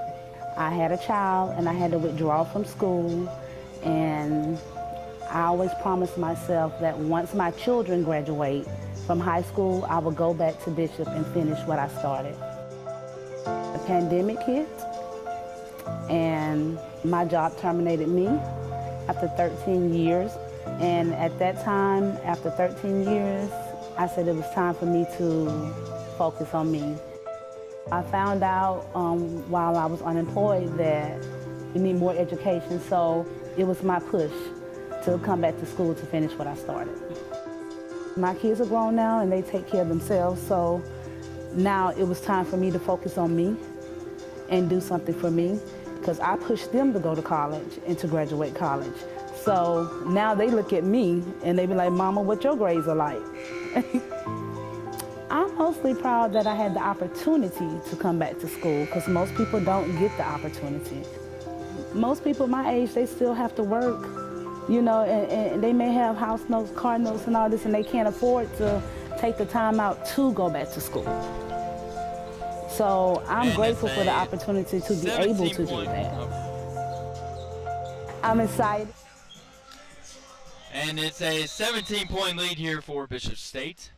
I had a child and I had to withdraw from school, and I always promised myself that once my children graduate from high school, I will go back to Bishop and finish what I started. The pandemic hit, and my job terminated me after 13 years. And at that time, after 13 years, I said it was time for me to focus on me. I found out while I was unemployed that we need more education, so it was my push to come back to school to finish what I started. My kids are grown now and they take care of themselves, so now it was time for me to focus on me and do something for me, because I pushed them to go to college and to graduate college. So now they look at me and they be like, Mama, what your grades are like? I'm mostly proud that I had the opportunity to come back to school, because most people don't get the opportunity. Most people my age, they still have to work, you know, and they may have house notes, car notes and all this, and they can't afford to take the time out to go back to school. So I'm grateful for the opportunity to be able to do that. I'm excited. And it's a 17-point lead here for Bishop State.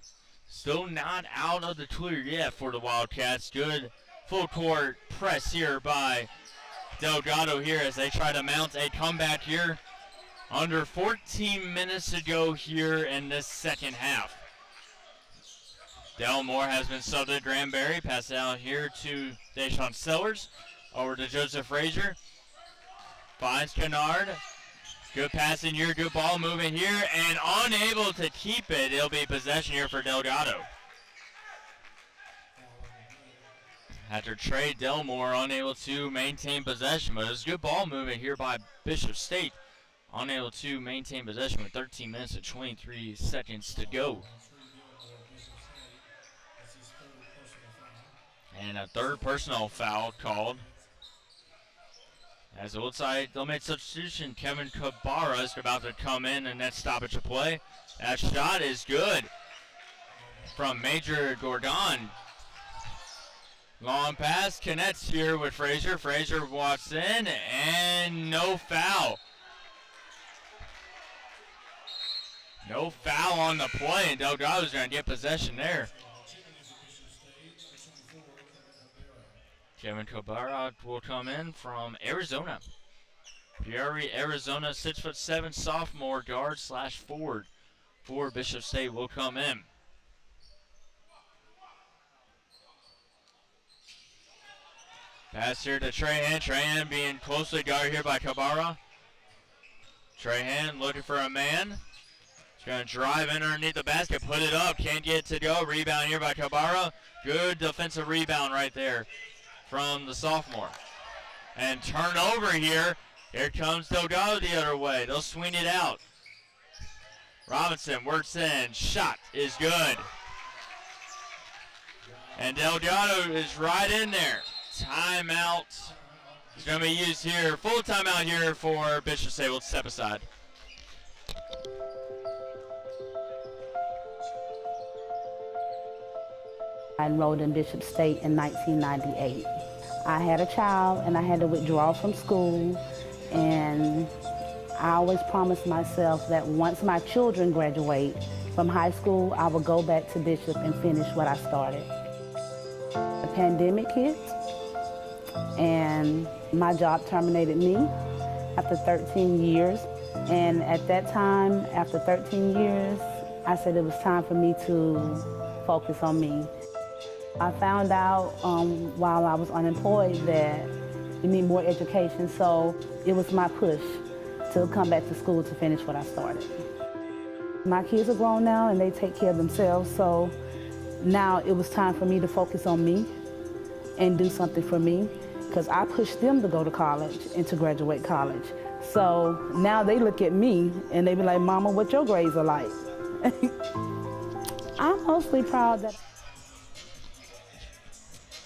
Still not out of the clear yet for the Wildcats. Good full court press here by Delgado here as they try to mount a comeback here. Under 14 minutes to go here in this second half. Delmore has been subbed to Granberry. Pass it out here to Deshaun Sellers. Over to Joseph Frazier. Finds Kennard. Good passing here, good ball movement here, and unable to keep it. It'll be possession here for Delgado. After trade, Delmore unable to maintain possession, but it was good ball movement here by Bishop State. Unable to maintain possession with 13 minutes and 23 seconds to go. And a third personal foul called. As the outside, they'll make substitution. Kevin Cabarra is about to come in and that stoppage of play. That shot is good from Major Gordon. Long pass connects here with Frazier. Frazier walks in and no foul. No foul on the play, and Delgado's going to get possession there. Kevin Cabarra will come in from Arizona. Peoria, Arizona, 6'7" sophomore guard / forward for Bishop State will come in. Pass here to Trahan. Trahan being closely guarded here by Cabarra. Trahan looking for a man. He's going to drive in underneath the basket, put it up, can't get it to go. Rebound here by Cabarra. Good defensive rebound right there from the sophomore. And turnover here. Here comes Delgado the other way. They'll swing it out. Robinson works in. Shot is good. And Delgado is right in there. Timeout is going to be used here. Full timeout here for Bishop State. We'll step aside. I enrolled in Bishop State in 1998. I had a child and I had to withdraw from school, and I always promised myself that once my children graduate from high school, I would go back to Bishop and finish what I started. The pandemic hit and my job terminated me after 13 years. And at that time, after 13 years, I said it was time for me to focus on me. I found out while I was unemployed that you need more education, so it was my push to come back to school to finish what I started. My kids are grown now and they take care of themselves, so now it was time for me to focus on me and do something for me, because I pushed them to go to college and to graduate college. So now they look at me and they be like, Mama, what your grades are like? I'm mostly proud that.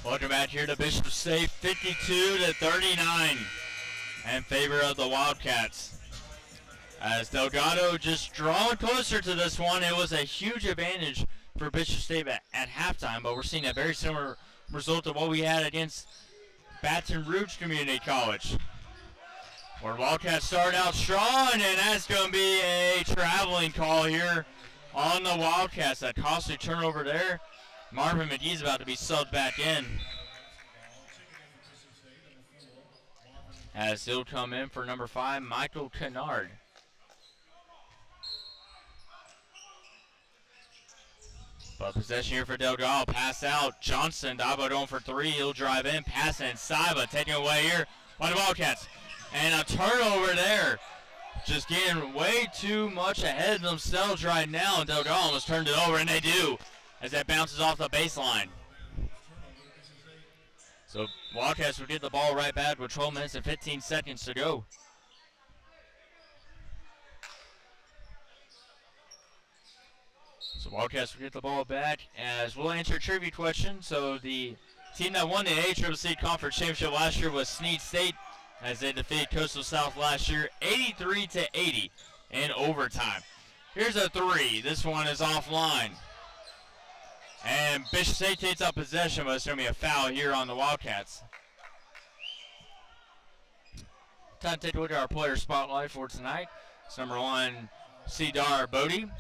Welcome back here to Bishop State, 52-39 in favor of the Wildcats. As Delgado just drawing closer to this one, it was a huge advantage for Bishop State at halftime, but we're seeing a very similar result of what we had against Baton Rouge Community College, where Wildcats started out strong, and that's going to be a traveling call here on the Wildcats. That costly turnover there. Marvin McGee's about to be subbed back in, as he'll come in for number 5, Michael Kennard. But possession here for Delgado. Pass out. Johnson, Dabo going for 3. He'll drive in. Pass inside, but taking away here by the Wildcats. And a turnover there. Just getting way too much ahead of themselves right now. And Delgado almost turned it over, and they do, as that bounces off the baseline. So Wildcats will get the ball right back with 12 minutes and 15 seconds to go. So Wildcats will get the ball back, as we'll answer a trivia question. So the team that won the ACCC Conference Championship last year was Snead State, as they defeated Coastal South last year 83-80 in overtime. Here's a 3. This one is offline. And Bishop State takes up possession, but it's going to be a foul here on the Wildcats. Time to take a look at our player spotlight for tonight. It's number 1, Cedar Bodie,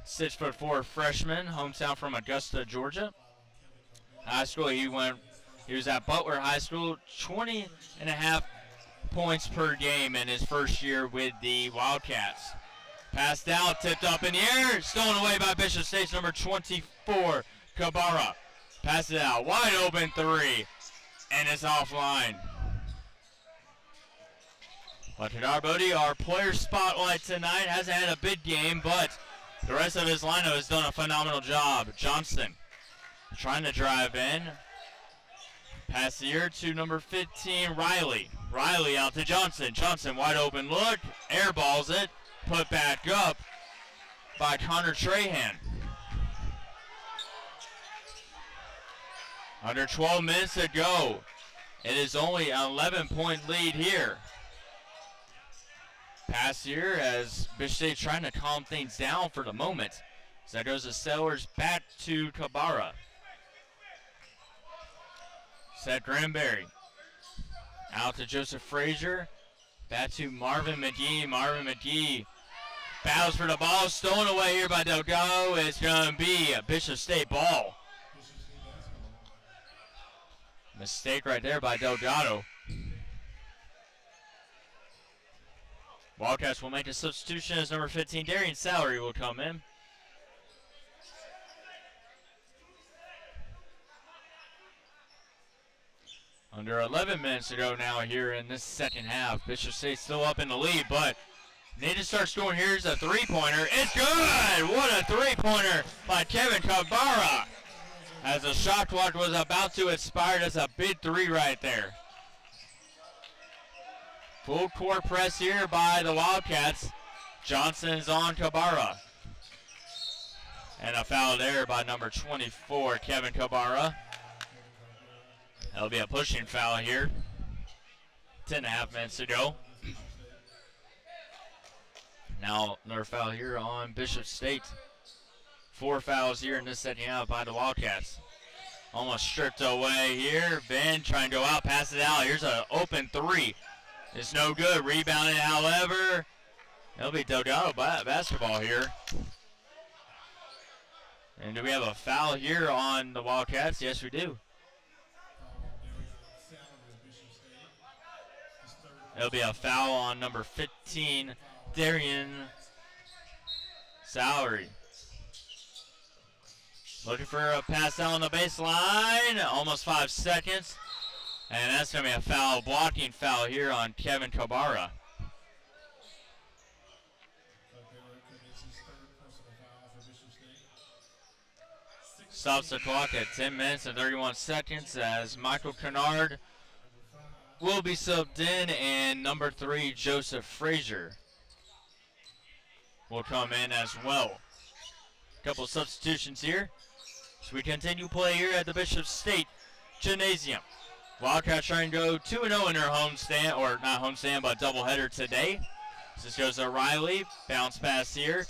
6'4" freshman, hometown from Augusta, Georgia. High school, he was at Butler High School, 20.5 points per game in his first year with the Wildcats. Passed out, tipped up in the air, stolen away by Bishop State's number 24, Cabarra. Pass it out, wide open 3, and it's offline. Cedar Bodie, our player spotlight tonight, hasn't had a big game, but the rest of his lineup has done a phenomenal job. Johnson trying to drive in. Pass here to number 15, Riley. Riley out to Johnson. Johnson wide open look, airballs it, put back up by Connor Trahan. Under 12 minutes to go. It is only an 11-point lead here. Pass here as Bishop State trying to calm things down for the moment. So that goes to Sellers, back to Kabara. Set Granberry. Out to Joseph Frazier. Back to Marvin McGee. Marvin McGee battles for the ball. Stolen away here by Delgado. It's going to be a Bishop State ball. Mistake right there by Delgado. Wildcats will make a substitution as number 15, Darian Salary, will come in. Under 11 minutes to go now here in this second half. Bishop State still up in the lead, but need to start scoring. Here's a three-pointer. It's good! What a three-pointer by Kevin Kabara. As the shot clock was about to expire, that's a big three right there. Full court press here by the Wildcats. Johnson's on Kabara. And a foul there by number 24, Kevin Kabara. That'll be a pushing foul here. 10.5 minutes to go. Now another foul here on Bishop State. 4 fouls here in this second half by the Wildcats. Almost stripped away here. Ben trying to go out, pass it out. Here's an open three. It's no good. Rebounded, however. It'll be Delgado basketball here. And do we have a foul here on the Wildcats? Yes, we do. It'll be a foul on number 15, Darian Salary. Looking for a pass down the baseline. Almost 5 seconds. And that's going to be a foul, blocking foul here on Kevin Kabara. Stops the clock at 10 minutes and 31 seconds as Michael Kennard will be subbed in, and number 3, Joseph Frazier, will come in as well. Couple substitutions here. So we continue play here at the Bishop State Gymnasium. Wildcats trying to go 2-0 in their homestand, or not homestand, but doubleheader today. This goes to Riley. Bounce pass here.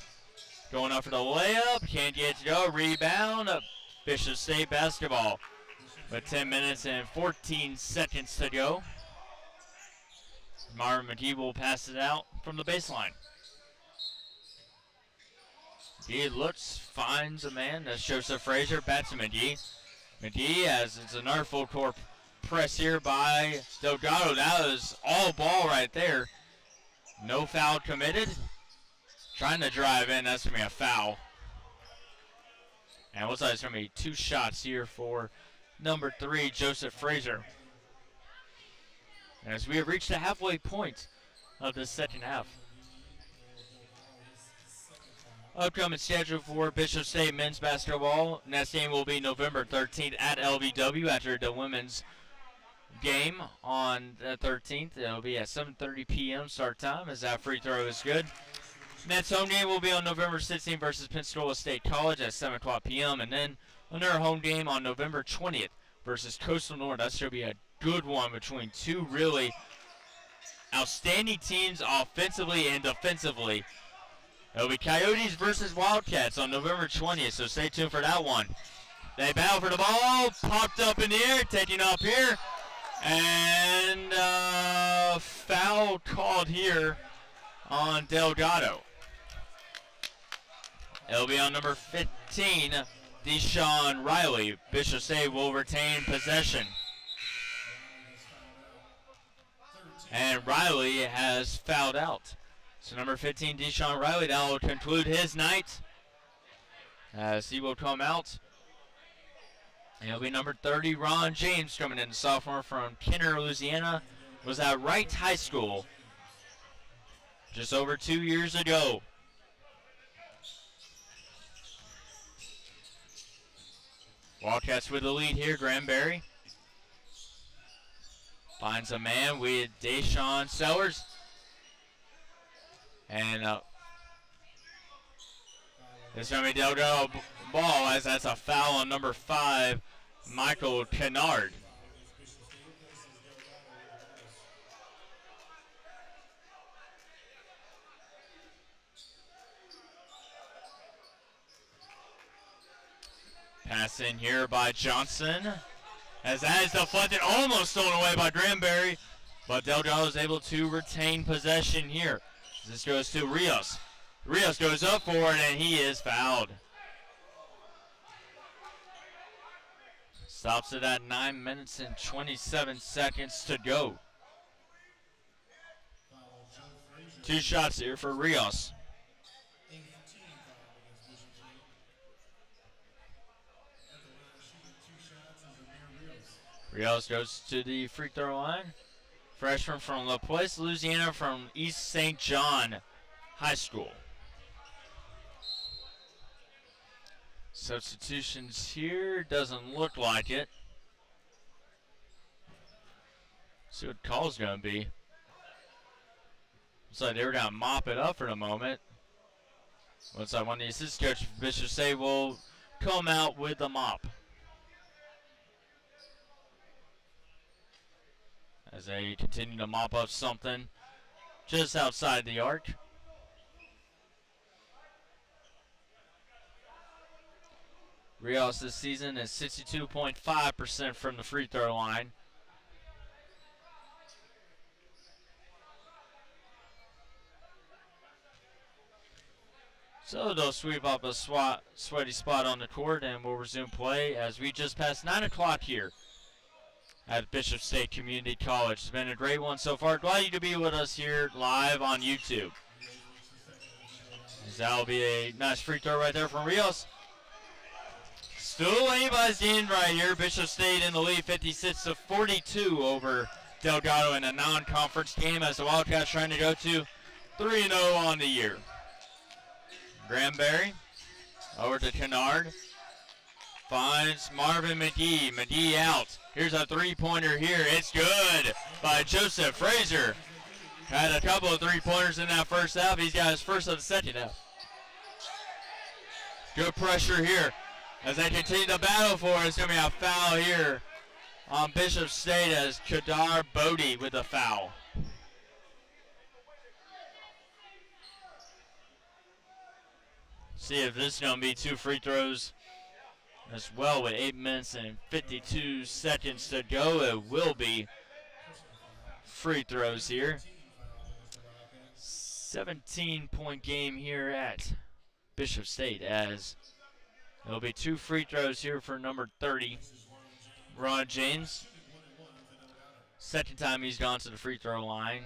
Going up for the layup. Can't get it to go. Rebound. Bishop State basketball. With 10 minutes and 14 seconds to go. Marvin McGee will pass it out from the baseline. He looks, finds a man. That's Joseph Frazier. Back to McGee. McGee, as it's another full court press here by Delgado. That was all ball right there. No foul committed. Trying to drive in. That's going to be a foul. And it looks like it's going to be 2 shots here for number 3, Joseph Frazier. As we have reached the halfway point of the second half. Upcoming schedule for Bishop State men's basketball. Next game will be November 13th at LVW after the women's game on the 13th. It'll be at 7:30 p.m. start time as that free throw is good. Next home game will be on November 16th versus Pensacola State College at 7 o'clock p.m. And then another home game on November 20th versus Coastal North. That should be a good one between two really outstanding teams offensively and defensively. It'll be Coyotes versus Wildcats on November 20th, so stay tuned for that one. They battle for the ball, popped up in the air, taking up here, and foul called here on Delgado. It'll be on number 15, Deshaun Riley. Bishop State will retain possession. And Riley has fouled out. So number 15, Deshaun Riley, that will conclude his night as he will come out. And it'll be number 30, Ron James, coming in, sophomore from Kenner, Louisiana. Was at Wright High School just over 2 years ago. Wildcats with the lead here, Granberry. Finds a man with Deshaun Sellers. And it's going to be Delgado ball as that's a foul on number 5, Michael Kennard. Pass in here by Johnson. As that is deflected, almost stolen away by Granberry. But Delgado is able to retain possession here. This goes to Rios. Rios goes up for it, and he is fouled. Stops it at 9 minutes and 27 seconds to go. 2 shots here for Rios. Rios goes to the free throw line. Freshman from La Place, Louisiana, from East St. John High School. Substitutions here, doesn't look like it. See what the call's going to be. Looks like they were going to mop it up for the moment. Looks like one of the assistant coaches for Bishop State will come out with the mop. As they continue to mop up something just outside the arc. Rios this season is 62.5% from the free throw line. So they'll sweep up a sweaty spot on the court, and we'll resume play as we just passed 9 o'clock here at Bishop State Community College. It's been a great one so far. Glad you could be with us here live on YouTube. As that'll be a nice free throw right there from Rios. Still anybody's game right here. Bishop State in the lead, 56-42 over Delgado in a non-conference game as the Wildcats trying to go to 3-0 on the year. Granberry over to Kennard. Finds Marvin McGee. McGee out. Here's a three-pointer here. It's good by Joseph Frazier. Had a couple of three-pointers in that first half. He's got his first of the second half. Good pressure here as they continue to battle for it. It's going to be a foul here on Bishop State as Kadar Bodie with a foul. See if this is going to be 2 free throws as well with 8 minutes and 52 seconds to go. It will be free throws here. 17-point game here at Bishop State as there'll be 2 free throws here for number 30, Ron James. Second time he's gone to the free throw line.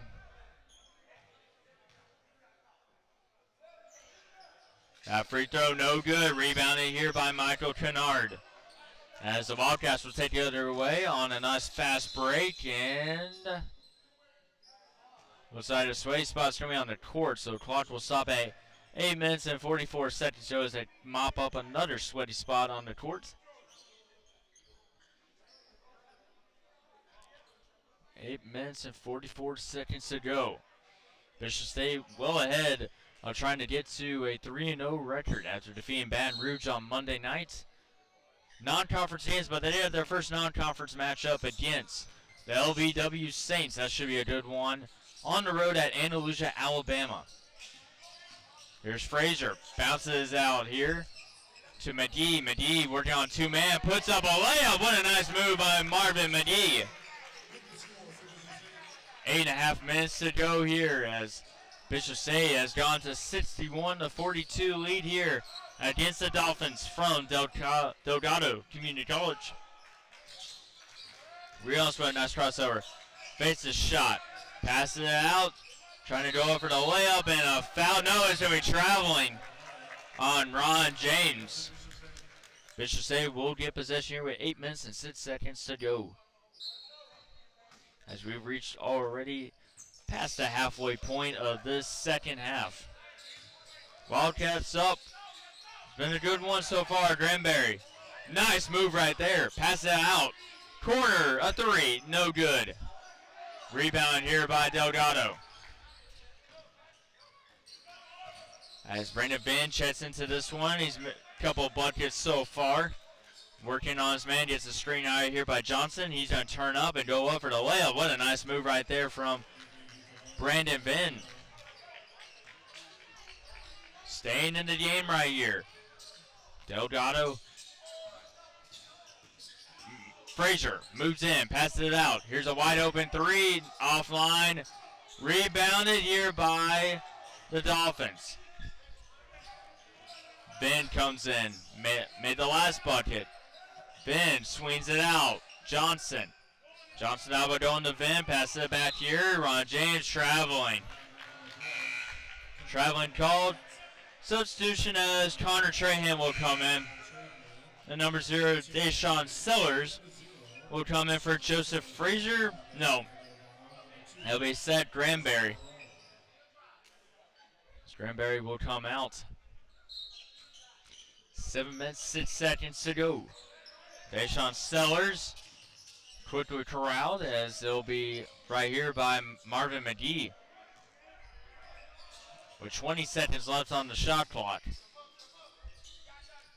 That free throw no good. Rebounded here by Michael Kennard. As the Wildcats will take the other way on a nice fast break. And looks like a sway spot's going to be on the court. So the clock will stop at 8 minutes and 44 seconds. So as they mop up another sweaty spot on the court. 8 minutes and 44 seconds to go. Bishop State well ahead of trying to get to a 3-0 record after defeating Baton Rouge on Monday night. Non-conference games, but they had their first non-conference matchup against the LVW Saints. That should be a good one. On the road at Andalusia, Alabama. Here's Frazier. Bounces out here to McGee. McGee working on 2-man. Puts up a layup. What a nice move by Marvin McGee. 8.5 minutes to go here as Bishop State has gone to 61-42 lead here against the Dolphins from Delgado Community College. Rios with a nice crossover. Fakes the shot. Passes it out. Trying to go over the layup and a foul. No, it's going to be traveling on Ron James. Bishop State will get possession here with 8 minutes and 6 seconds to go. As we've reached already past the halfway point of this second half. Wildcats up. Been a good one so far, Granberry. Nice move right there. Pass it out. Corner, a 3, no good. Rebound here by Delgado. As Brandon Van checks into this one, he's a couple of buckets so far. Working on his man, gets the screen out here by Johnson. He's going to turn up and go up for the layup. What a nice move right there from Brandon Ben. Staying in the game right here. Delgado. Frazier moves in, passes it out. Here's a wide open three, offline. Rebounded here by the Dolphins. Ben comes in, made the last bucket. Ben swings it out. Johnson now by going to Ben, passes it back here. Ron James traveling. Traveling called. Substitution as Connor Trahan will come in. The number 0, Deshaun Sellers, will come in for Joseph Frazier. No. That'll be Seth Granberry. Granberry will come out. 7 minutes, 6 seconds to go. Deshaun Sellers quickly corralled as they'll be right here by Marvin McGee. With 20 seconds left on the shot clock.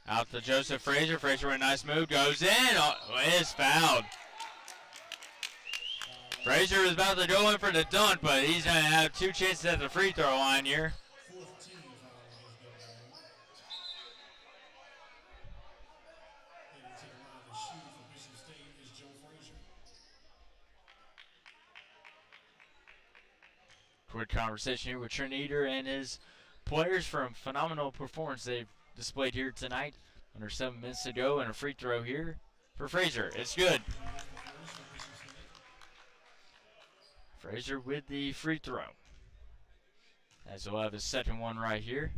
Out to Joseph Frazier. Frazier with a nice move. Goes in. Oh, is fouled. Frazier is about to go in for the dunk, but he's going to have 2 chances at the free throw line here. Quick conversation here with Trent Eater and his players from phenomenal performance they've displayed here tonight. Under 7 minutes to go, and a free throw here for Frazier. It's good. Frazier with the free throw. As he'll have his second one right here.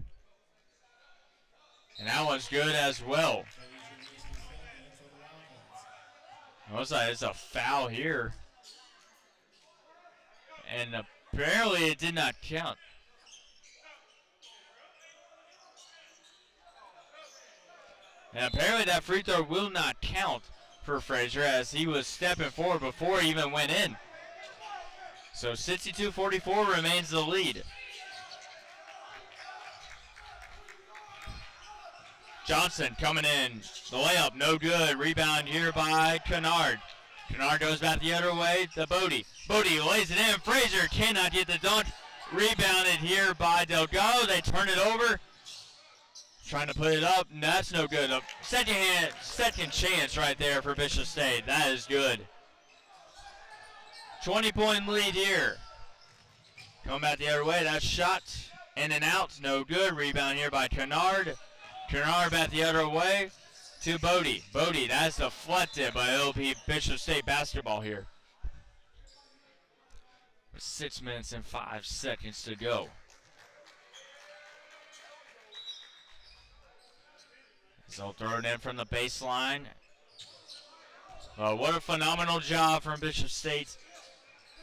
And that one's good as well. Looks like it's a foul here. And apparently it did not count. And apparently that free throw will not count for Frazier as he was stepping forward before he even went in. So 62-44 remains the lead. Johnson coming in. The layup, no good. Rebound here by Kennard. Kennard goes back the other way to Bodie. Bodie lays it in. Frazier cannot get the dunk. Rebounded here by Delgado. They turn it over. Trying to put it up. And that's no good. A second chance right there for Bishop State. That is good. 20-point lead here. Coming back the other way. That shot in and out. No good. Rebound here by Kennard. Kennard back the other way to Bodie. Bodie, that's deflected, but it'll be Bishop State basketball here. With 6 minutes and 5 seconds to go. So throw it in from the baseline. What a phenomenal job from Bishop State.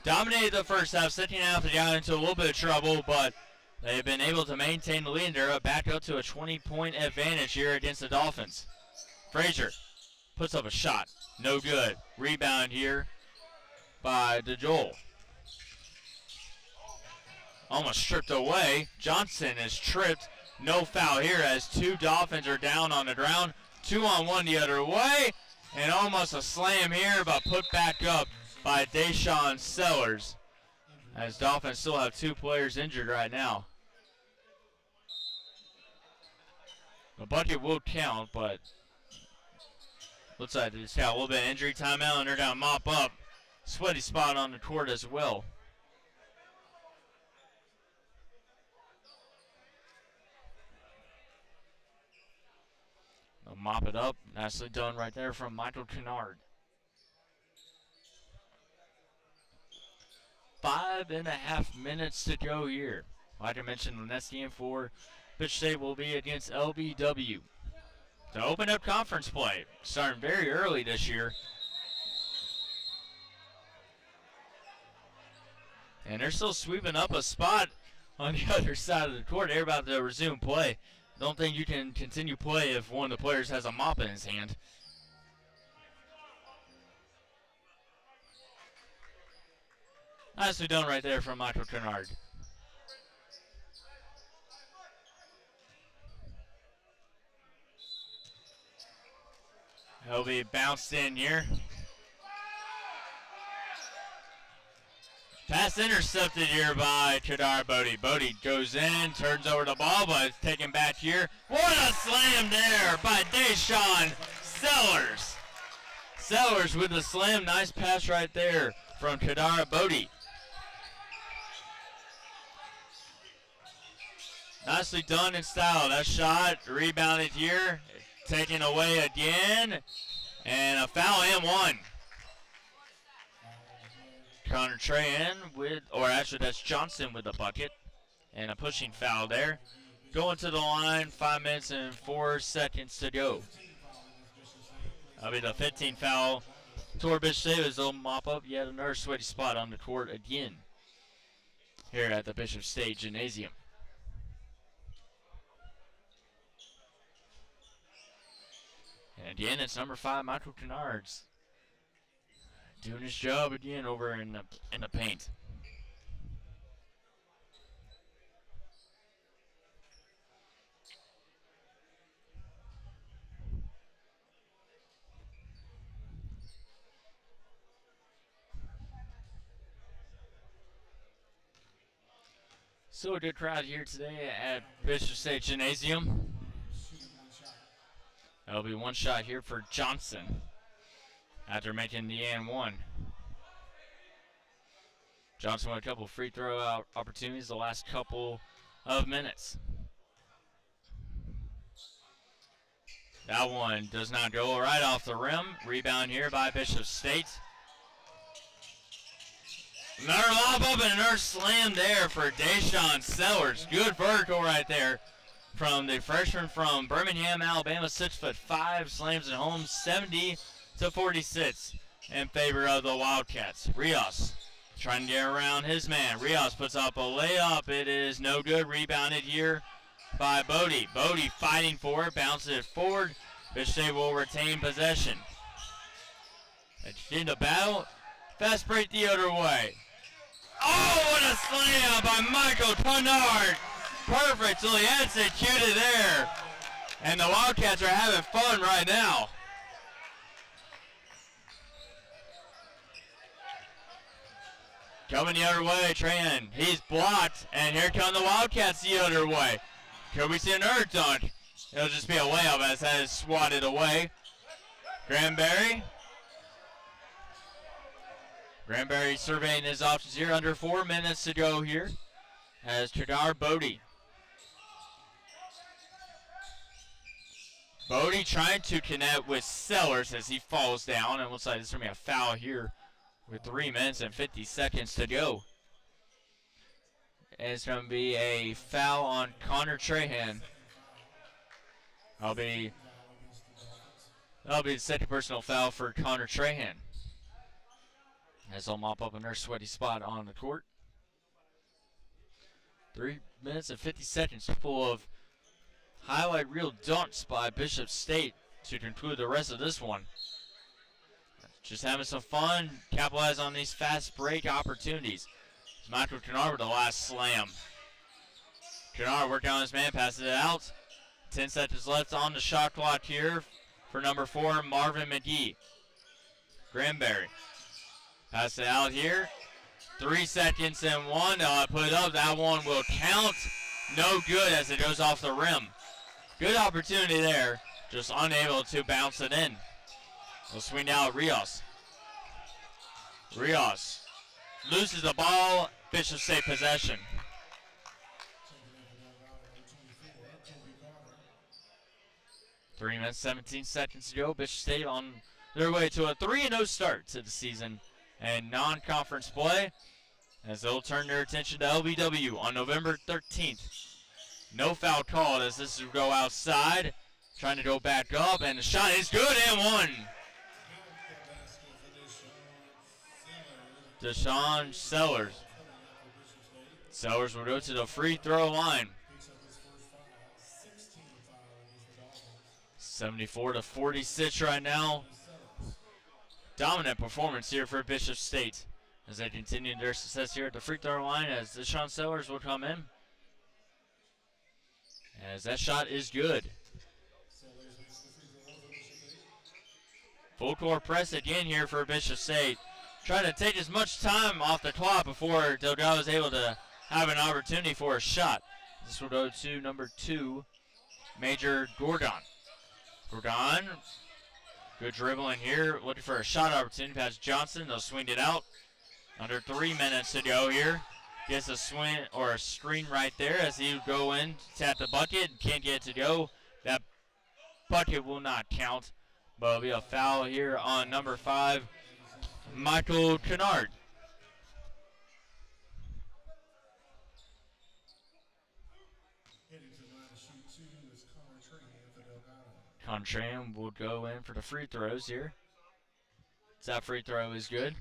Dominated the first half. Second half, they got into a little bit of trouble, but they've been able to maintain the lead. They're back up to a 20-point advantage here against the Dolphins. Frazier puts up a shot. No good. Rebound here by DeJoel. Almost stripped away. Johnson is tripped. No foul here as 2 Dolphins are down on the ground. 2-on-1 the other way. And almost a slam here, but put back up by Deshaun Sellers. As Dolphins still have 2 players injured right now. The bucket will count, but looks like they just got a little bit of injury timeout, and they're going to mop up. Sweaty spot on the court as well. They'll mop it up. Nicely done right there from Michael Kennard. 5.5 minutes to go here. Like I mentioned, the next game for Bishop State will be against LBW. To open up conference play, starting very early this year. And they're still sweeping up a spot on the other side of the court. They're about to resume play. Don't think you can continue play if one of the players has a mop in his hand. Nicely done right there from Michael Kennard. He'll be bounced in here. Pass intercepted here by Kadar Bodie. Bodie goes in, turns over the ball, but it's taken back here. What a slam there by Deshaun Sellers. Sellers with the slam. Nice pass right there from Kadar Bodie. Nicely done in style. That shot rebounded here, taken away again, and a foul and one. Connor Trahan or actually that's Johnson with the bucket, and a pushing foul there. Going to the line, 5 minutes and 4 seconds to go. That'll be the 15th foul. Toward Bishop State as they'll mop up yet another sweaty spot on the court again here at the Bishop State Gymnasium. And again, it's number 5, Michael Kennards, doing his job again over in the paint. So a good crowd here today at Bishop State Gymnasium. That'll be one shot here for Johnson after making the and one. Johnson with a couple free throw opportunities the last couple of minutes. That one does not go right off the rim. Rebound here by Bishop State. Another lob up and another slam there for Deshaun Sellers. Good vertical right there from the freshman from Birmingham, Alabama, 6'5", slams it home 70-46 in favor of the Wildcats. Rios trying to get around his man. Rios puts up a layup. It is no good. Rebounded here by Bodie. Bodie fighting for it, bounces it forward. Bishop State will retain possession. In the battle, fast break the other way. Oh, what a slam by Michael Kennard. Perfectly executed there. And the Wildcats are having fun right now. Coming the other way, Tran. He's blocked, and here come the Wildcats the other way. Could we see another dunk? It'll just be a layup as that is swatted away. Granberry surveying his options here. Under 4 minutes to go here as Kadar Bodie. Bodie trying to connect with Sellers as he falls down. And looks like there's going to be a foul here with 3 minutes and 50 seconds to go. And it's going to be a foul on Connor Trahan. That'll be the second personal foul for Connor Trahan, as they'll mop up another sweaty spot on the court. 3 minutes and 50 seconds full of highlight reel dunks by Bishop State to conclude the rest of this one. Just having some fun, capitalize on these fast break opportunities. It's Michael Kennard with the last slam. Kennard working on his man, passes it out. 10 seconds left on the shot clock here for number 4, Marvin McGee. Granberry. Pass it out here. 3 seconds and 1. Put it up. That one will count. No good as it goes off the rim. Good opportunity there. Just unable to bounce it in. We'll swing out Rios. Rios loses the ball. Bishop State possession. Three minutes, 17 seconds to go. Bishop State on their way to a 3-0 start to the season and non-conference play, as they'll turn their attention to LBW on November 13th. No foul called as this will go outside. Trying to go back up, and the shot is good and one. Deshaun Sellers. Sellers will go to the free throw line. 74-46 right now. Dominant performance here for Bishop State as they continue their success here at the free throw line, as Deshaun Sellers will come in. As that shot is good. Full court press again here for Bishop State. Trying to take as much time off the clock before Delgado is able to have an opportunity for a shot. This will go to number 2, Major Gordon. Gordon, good dribbling here, looking for a shot opportunity past Johnson. They'll swing it out. Under 3 minutes to go here. Gets a swing or a screen right there as he would go in, tap the bucket, and can't get it to go. That bucket will not count, but it'll be a foul here on number 5, Michael Kennard. Contran will go in for the free throws here. That free throw is good.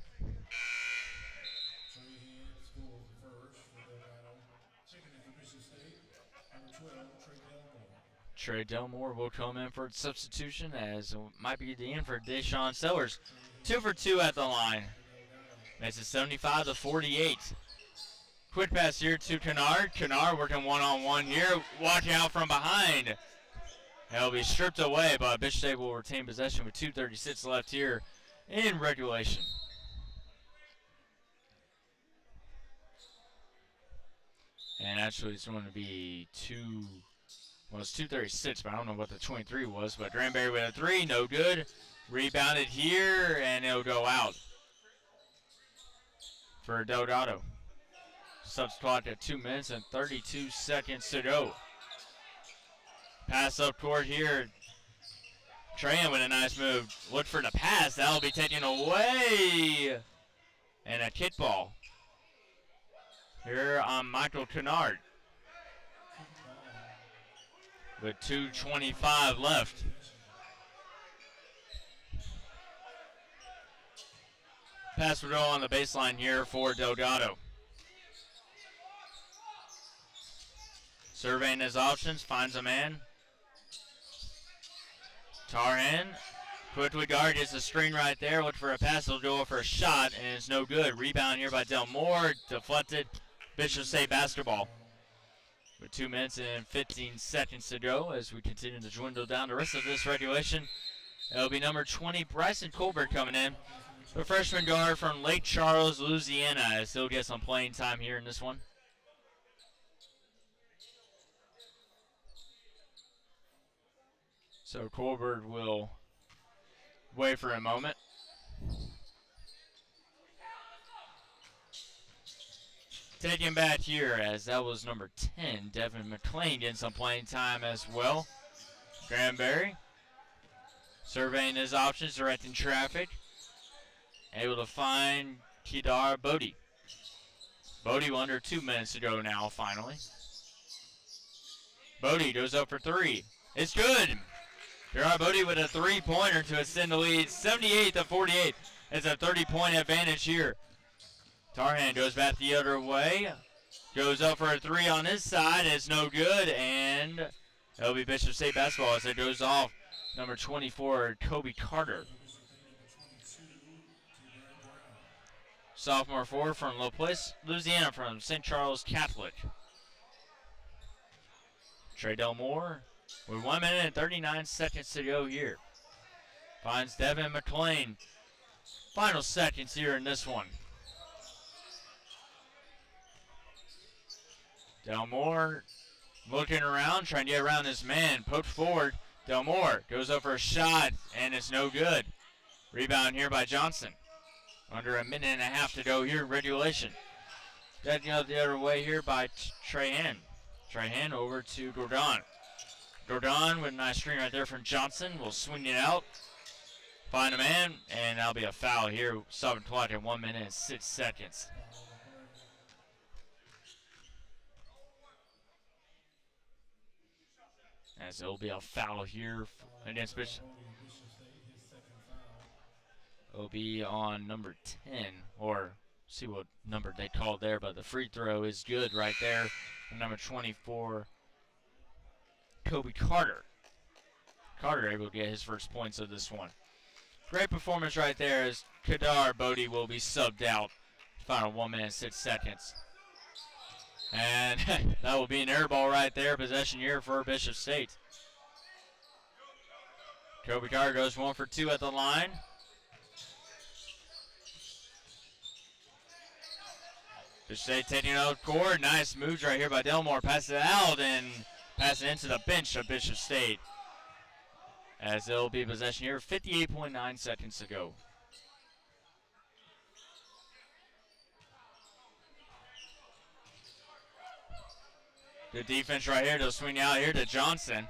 Trey Delmore will come in for substitution, as it might be the end for Deshaun Sellers. 2 for 2 at the line. Makes it 75-48. Quick pass here to Kennard. Kennard working one-on-one here. Watching out from behind. He'll be stripped away, but Bishop State will retain possession with 2:36 left here in regulation. And actually it's going to be it's 2:36, but I don't know what the 23 was. But Granberry with a 3, no good. Rebounded here, and it'll go out for Delgado. Subs clock at 2 minutes and 32 seconds to go. Pass up court here. Trahan with a nice move. Look for the pass. That'll be taken away. And a kickball here on Michael Kennard. With 2:25 left. Pass will go on the baseline here for Delgado. Surveying his options, finds a man. Tarhan, quickly guard, gets a screen right there. Look for a pass, he'll go for a shot, and it's no good. Rebound here by Delmore, deflected. Bishop State basketball. With 2 minutes and 15 seconds to go as we continue to dwindle down the rest of this regulation. It'll be number 20, Bryson Colbert coming in. The freshman guard from Lake Charles, Louisiana, as he'll get some playing time here in this one. So Colbert will wait for a moment. Taking back here, as that was number 10, Devin McLean, getting some playing time as well. Granberry surveying his options, directing traffic. Able to find Kedar Bodie. Bodie under 2 minutes to go now, finally. Bodie goes up for 3. It's good. Kedar Bodie with a 3-pointer to extend the lead, 78-48. It's a 30-point advantage here. Tarhan goes back the other way. Goes up for a 3 on his side. It's no good, and it'll be Bishop State basketball as it goes off. Number 24, Kobe Carter. Sophomore forward from La Place, Louisiana, from St. Charles Catholic. Trey Delmore with 1 minute and 39 seconds to go here. Finds Devin McLean. Final seconds here in this one. Delmore looking around, trying to get around this man. Poked forward. Delmore goes up for a shot, and it's no good. Rebound here by Johnson. Under a minute and a half to go here in regulation. Getting out the other way here by Trahan. Trahan over to Gordon. Gordon with a nice screen right there from Johnson. Will swing it out. Find a man, and that'll be a foul here. Stopping clock at 1 minute and 6 seconds. As it'll be a foul here against Bishop. It'll be on number 10, or see what number they called there, but the free throw is good right there. And number 24, Kobe Carter. Carter able to get his first points of this one. Great performance right there as Kedar Bodie will be subbed out. Final 1 minute, 6 seconds. And that will be an air ball right there. Possession here for Bishop State. Kobe Carter goes 1 for 2 at the line. Bishop State taking out court. Nice moves right here by Delmore. Pass it out and pass it into the bench of Bishop State. As it'll be possession here, 58.9 seconds to go. Good defense right here. They'll swing out here to Johnson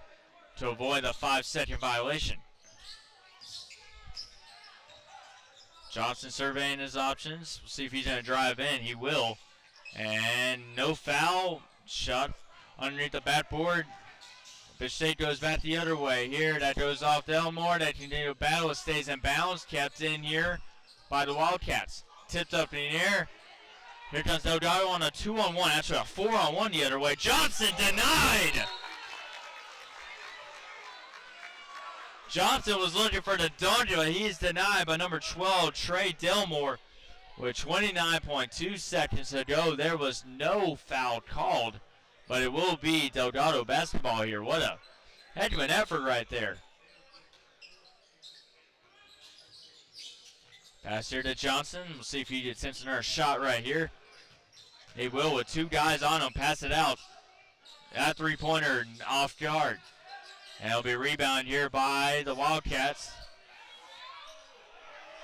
to avoid the 5-second violation. Johnson surveying his options. We'll see if he's going to drive in. He will. And no foul. Shot underneath the backboard. Bishop State goes back the other way here. That goes off Delmore. That continue to battle. It stays in bounds. Kept in here by the Wildcats. Tipped up in the air. Here comes Delgado on a 2-on-1. Actually, a 4-on-1 the other way. Johnson denied. Johnson was looking for the dunk, but he's denied by number 12, Trey Delmore. With 29.2 seconds to go, there was no foul called, but it will be Delgado basketball here. What a heck of an effort right there. Pass here to Johnson. We'll see if he attempts another shot right here. He will with two guys on him. Pass it out. That three-pointer off guard. And it'll be rebounded here by the Wildcats.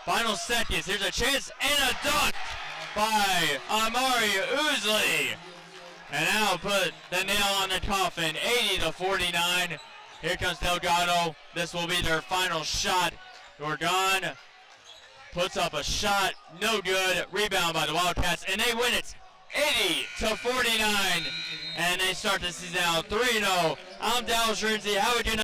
Final seconds. Here's a chance and a dunk by Amari Uzli. And now put the nail on the coffin. 80-49. Here comes Delgado. This will be their final shot. Gorgon puts up a shot. No good. Rebound by the Wildcats. And they win it. 80-49. And they start the season out 3-0. I'm Dallas Rinzi. Have a good night.